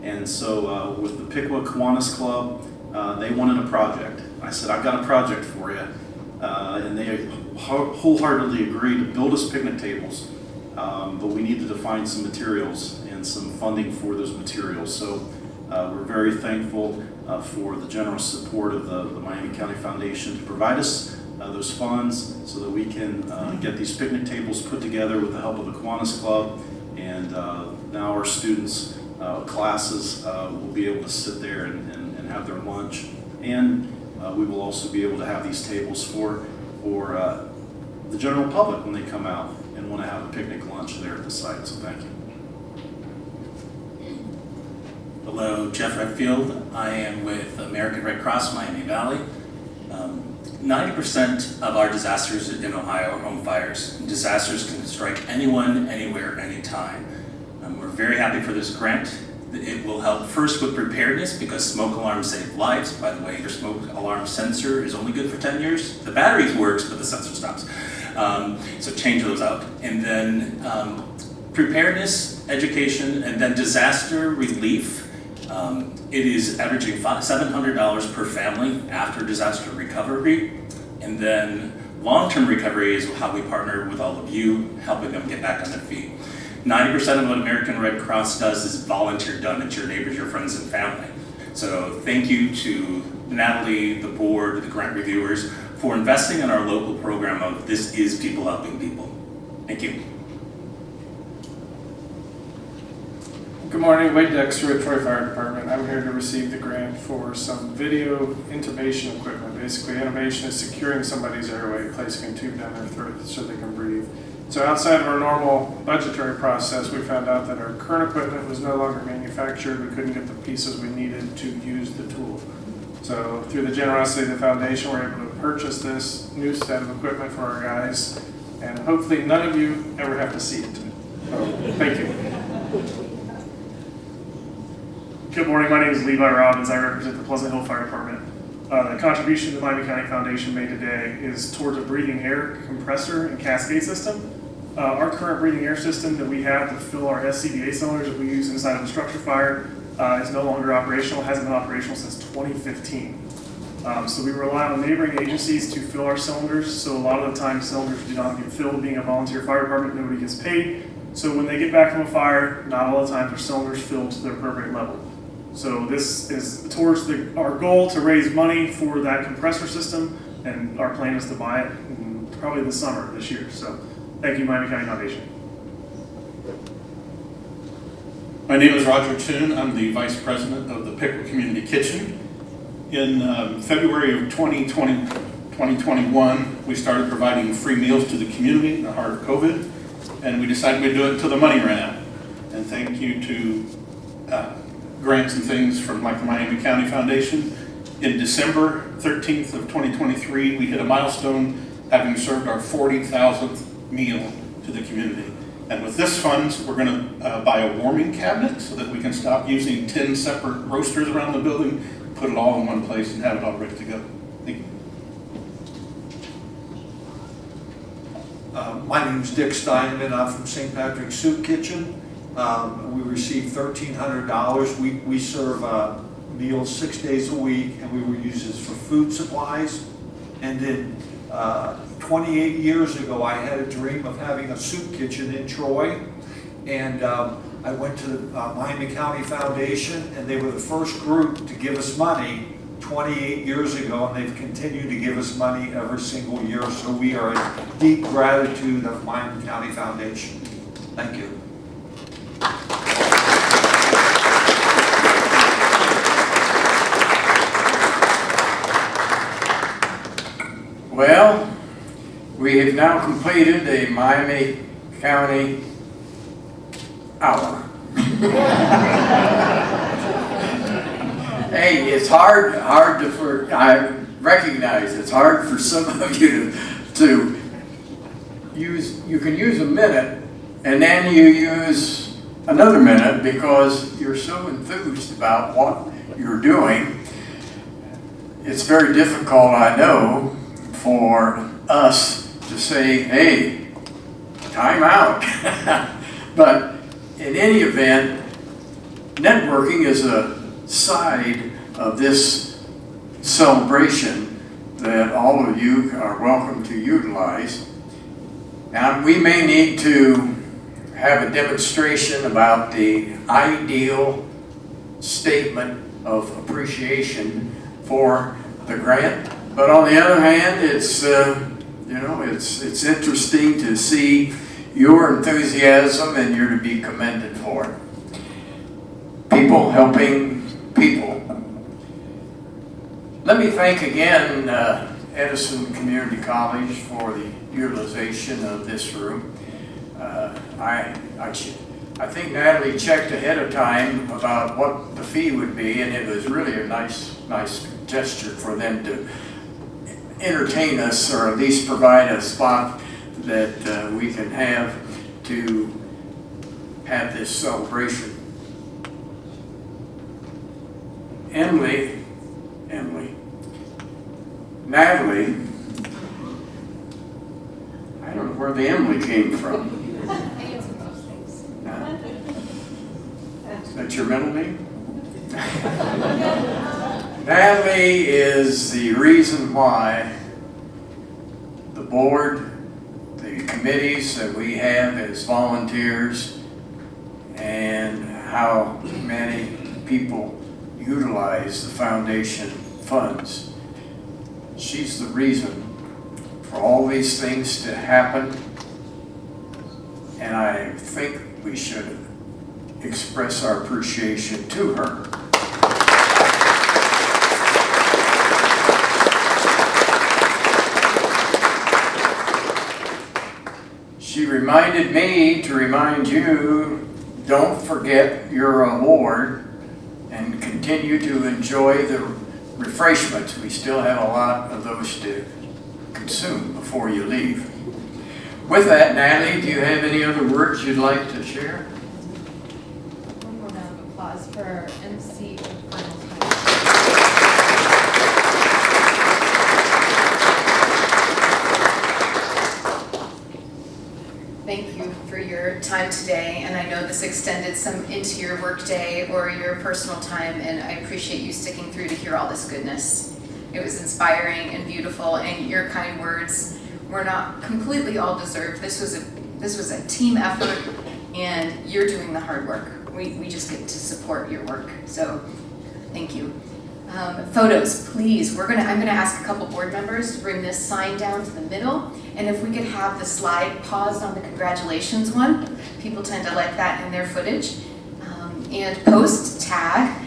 And so with the Piqua Kiwanis Club, they wanted a project. I said, I've got a project for you. And they wholeheartedly agreed to build us picnic tables, but we needed to find some materials and some funding for those materials. So we're very thankful for the generous support of the Miami County Foundation to provide us those funds so that we can get these picnic tables put together with the help of the Kiwanis Club. And now our students, classes will be able to sit there and have their lunch. And we will also be able to have these tables for the general public when they come out and want to have a picnic lunch there at the site. So thank you. Hello, Jeff Redfield. I am with American Red Cross Miami Valley. 90% of our disasters in Ohio are home fires. Disasters can strike anyone, anywhere, anytime. We're very happy for this grant. It will help first with preparedness because smoke alarms save lives. By the way, your smoke alarm sensor is only good for 10 years. The battery works, but the sensor stops. So change those out. And then preparedness, education, and then disaster relief. It is averaging $700 per family after disaster recovery. And then long-term recovery is how we partner with all of you, helping them get back on their feet. 90% of what American Red Cross does is volunteer done. It's your neighbors, your friends, and family. So thank you to Natalie, the board, the grant reviewers, for investing in our local program of This Is People Helping People. Thank you. Good morning, Wade Dexter at Troy Fire Department. I'm here to receive the grant for some video intubation equipment. Basically, intubation is securing somebody's airway, placing a tube down their throat so they can breathe. So outside of our normal budgetary process, we found out that our current equipment was no longer manufactured. We couldn't get the pieces we needed to use the tool. So through the generosity of the foundation, we're able to purchase this new set of equipment for our guys, and hopefully none of you ever have to see it. So thank you. Good morning, my name is Levi Robbins. I represent the Pleasant Hill Fire Department. The contribution the Miami County Foundation made today is towards a breathing air compressor and cascade system. Our current breathing air system that we have to fill our SCBA cylinders that we use inside of a structure fire is no longer operational, hasn't been operational since 2015. So we rely on neighboring agencies to fill our cylinders, so a lot of the time cylinders do not get filled. Being a volunteer fire department, nobody gets paid. So when they get back from a fire, not all the time are cylinders filled to their appropriate level. So this is towards our goal to raise money for that compressor system, and our plan is to buy it in probably the summer this year. So thank you, Miami County Foundation. My name is Roger Toon. I'm the Vice President of the Piqua Community Kitchen. In February of 2021, we started providing free meals to the community in the heart of COVID, and we decided we'd do it until the money ran out. and thank you to grants and things from like the Miami County Foundation. In December 13th of 2023, we hit a milestone having served our 40,000th meal to the community. And with this funds, we're going to buy a warming cabinet so that we can stop using 10 separate roasters around the building, put it all in one place and have it all ready to go. Thank you. My name's Dick Steinman. I'm from St. Patrick's Soup Kitchen. We receive $1,300. We serve meals 6 days a week, and we will use this for food supplies. And then 28 years ago, I had a dream of having a soup kitchen in Troy. And I went to the Miami County Foundation, and they were the first group to give us money 28 years ago, and they've continued to give us money every single year. So we are in deep gratitude of Miami County Foundation. Thank you. Well, we have now completed the Miami County hour. Hey, it's hard I recognize it's hard for some of you to use, you can use a minute and then you use another minute because you're so enthused about what you're doing. It's very difficult, I know, for us to say, hey, time out. But in any event, networking is a side of this celebration that all of you are welcome to utilize. And we may need to have a demonstration about the ideal statement of appreciation for the grant. But on the other hand, it's it's interesting to see your enthusiasm, and you're to be commended for it. People helping people. Let me thank again Edison Community College for the utilization of this room. I think Natalie checked ahead of time about what the fee would be, and it was really a nice gesture for them to entertain us, or at least provide a spot that we can have to have this celebration. Natalie, I don't know where the Emily came from. Is that your middle name? Natalie is the reason why the board, the committees that we have as volunteers, and how many people utilize the foundation funds. She's the reason for all these things to happen, and I think we should express our appreciation to her. She reminded me to remind you, don't forget your award and continue to enjoy the refreshments. We still have a lot of those to consume before you leave. With that, Natalie, do you have any other words you'd like to share? One more round of applause for our MC and final time. Thank you for your time today, and I know this extended some into your work day or your personal time, and I appreciate you sticking through to hear all this goodness. It was inspiring and beautiful, and your kind words were not completely all deserved. This was a team effort, and you're doing the hard work. We just get to support your work, so thank you. Photos, please. I'm gonna ask a couple board members to bring this sign down to the middle, and if we could have the slide paused on the congratulations one. People tend to like that in their footage. And post, tag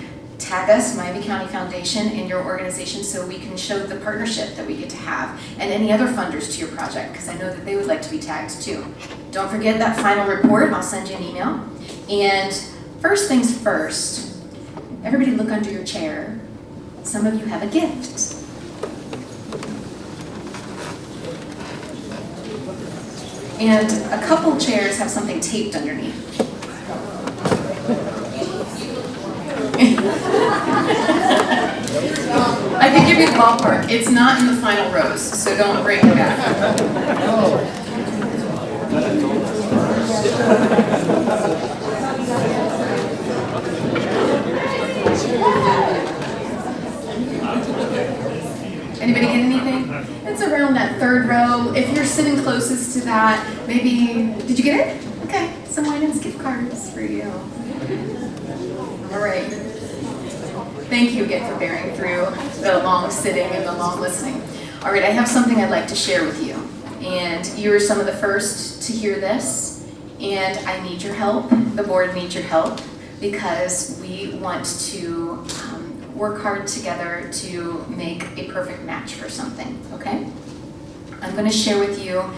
us, Miami County Foundation, and your organization, so we can show the partnership that we get to have, and any other funders to your project, because I know that they would like to be tagged too. Don't forget that final report. I'll send you an email. And first things first, everybody look under your chair. Some of you have a gift. And a couple chairs have something taped underneath. I can give you the ballpark. It's not in the final rows, so don't bring it back. Anybody get anything? It's around that third row. If you're sitting closest to that, maybe, did you get it? Okay, some Winans gift cards for you. All right. Thank you again for bearing through the long sitting and the long listening. All right, I have something I'd like to share with you. And you are some of the first to hear this. And I need your help. The board needs your help because we want to work hard together to make a perfect match for something, okay? I'm going to share with you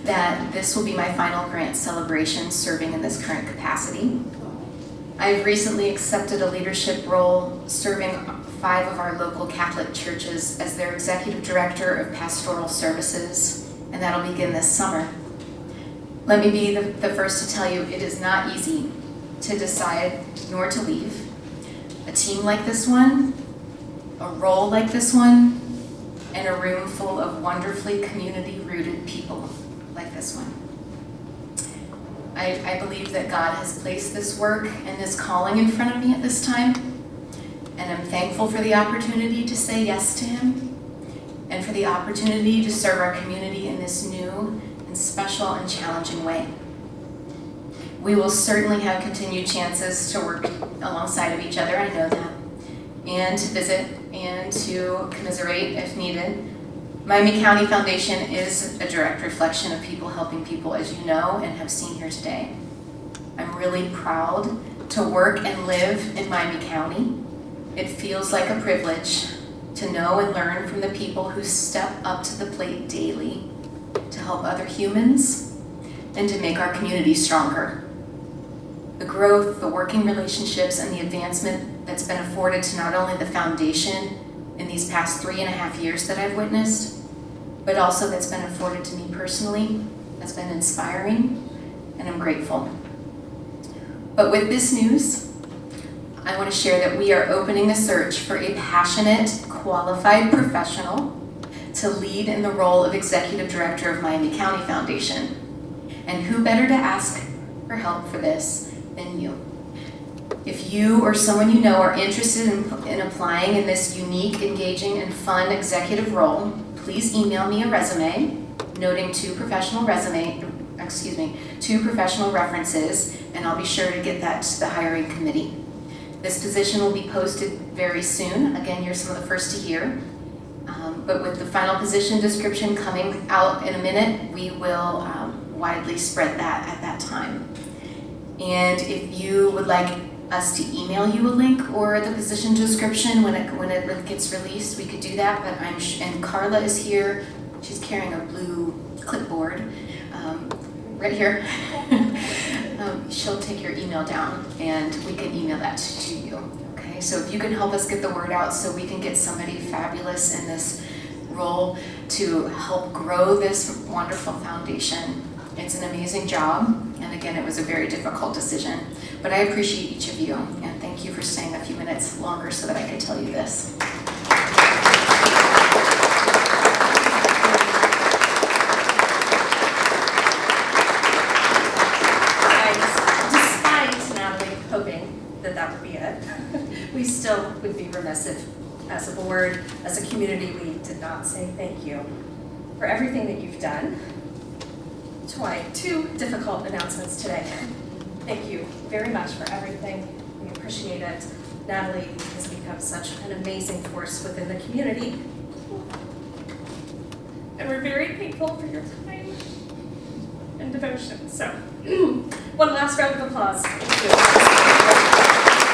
that this will be my final grant celebration serving in this current capacity. I've recently accepted a leadership role serving 5 of our local Catholic churches as their executive director of pastoral services, and that'll begin this summer. Let me be the first to tell you it is not easy to decide nor to leave. A team like this one, a role like this one, and a room full of wonderfully community-rooted people like this one. I believe that God has placed this work and this calling in front of me at this time, and I'm thankful for the opportunity to say yes to Him, and for the opportunity to serve our community in this new and special and challenging way. We will certainly have continued chances to work alongside of each other, I know that, and to visit and to commiserate if needed. Miami County Foundation is a direct reflection of people helping people, as you know and have seen here today. I'm really proud to work and live in Miami County. It feels like a privilege to know and learn from the people who step up to the plate daily to help other humans and to make our community stronger. The growth, the working relationships, and the advancement that's been afforded to not only the foundation in these past 3.5 years that I've witnessed, but also that's been afforded to me personally, has been inspiring, and I'm grateful. But with this news, I want to share that we are opening a search for a passionate, qualified professional to lead in the role of Executive Director of Miami County Foundation. And who better to ask for help for this than you? If you or someone you know are interested in applying in this unique, engaging, and fun executive role, please email me a resume noting 2 professional references, and I'll be sure to get that to the hiring committee. This position will be posted very soon. Again, you're some of the first to hear. But with the final position description coming out in a minute, we will widely spread that at that time. And if you would like us to email you a link or the position description when it gets released, we could do that. But and Carla is here. She's carrying a blue clipboard right here. She'll take your email down and we can email that to you. Okay, so if you can help us get the word out so we can get somebody fabulous in this role to help grow this wonderful foundation. It's an amazing job, and again, it was a very difficult decision. But I appreciate each of you, and thank you for staying a few minutes longer so that I could tell you this. Despite Natalie hoping that would be it, we still would be remiss if, as a board, as a community, we did not say thank you for everything that you've done. 2 difficult announcements today. Thank you very much for everything. We appreciate it. Natalie has become such an amazing force within the community. And we're very thankful for your time and devotion. So, one last round of applause. Thank you.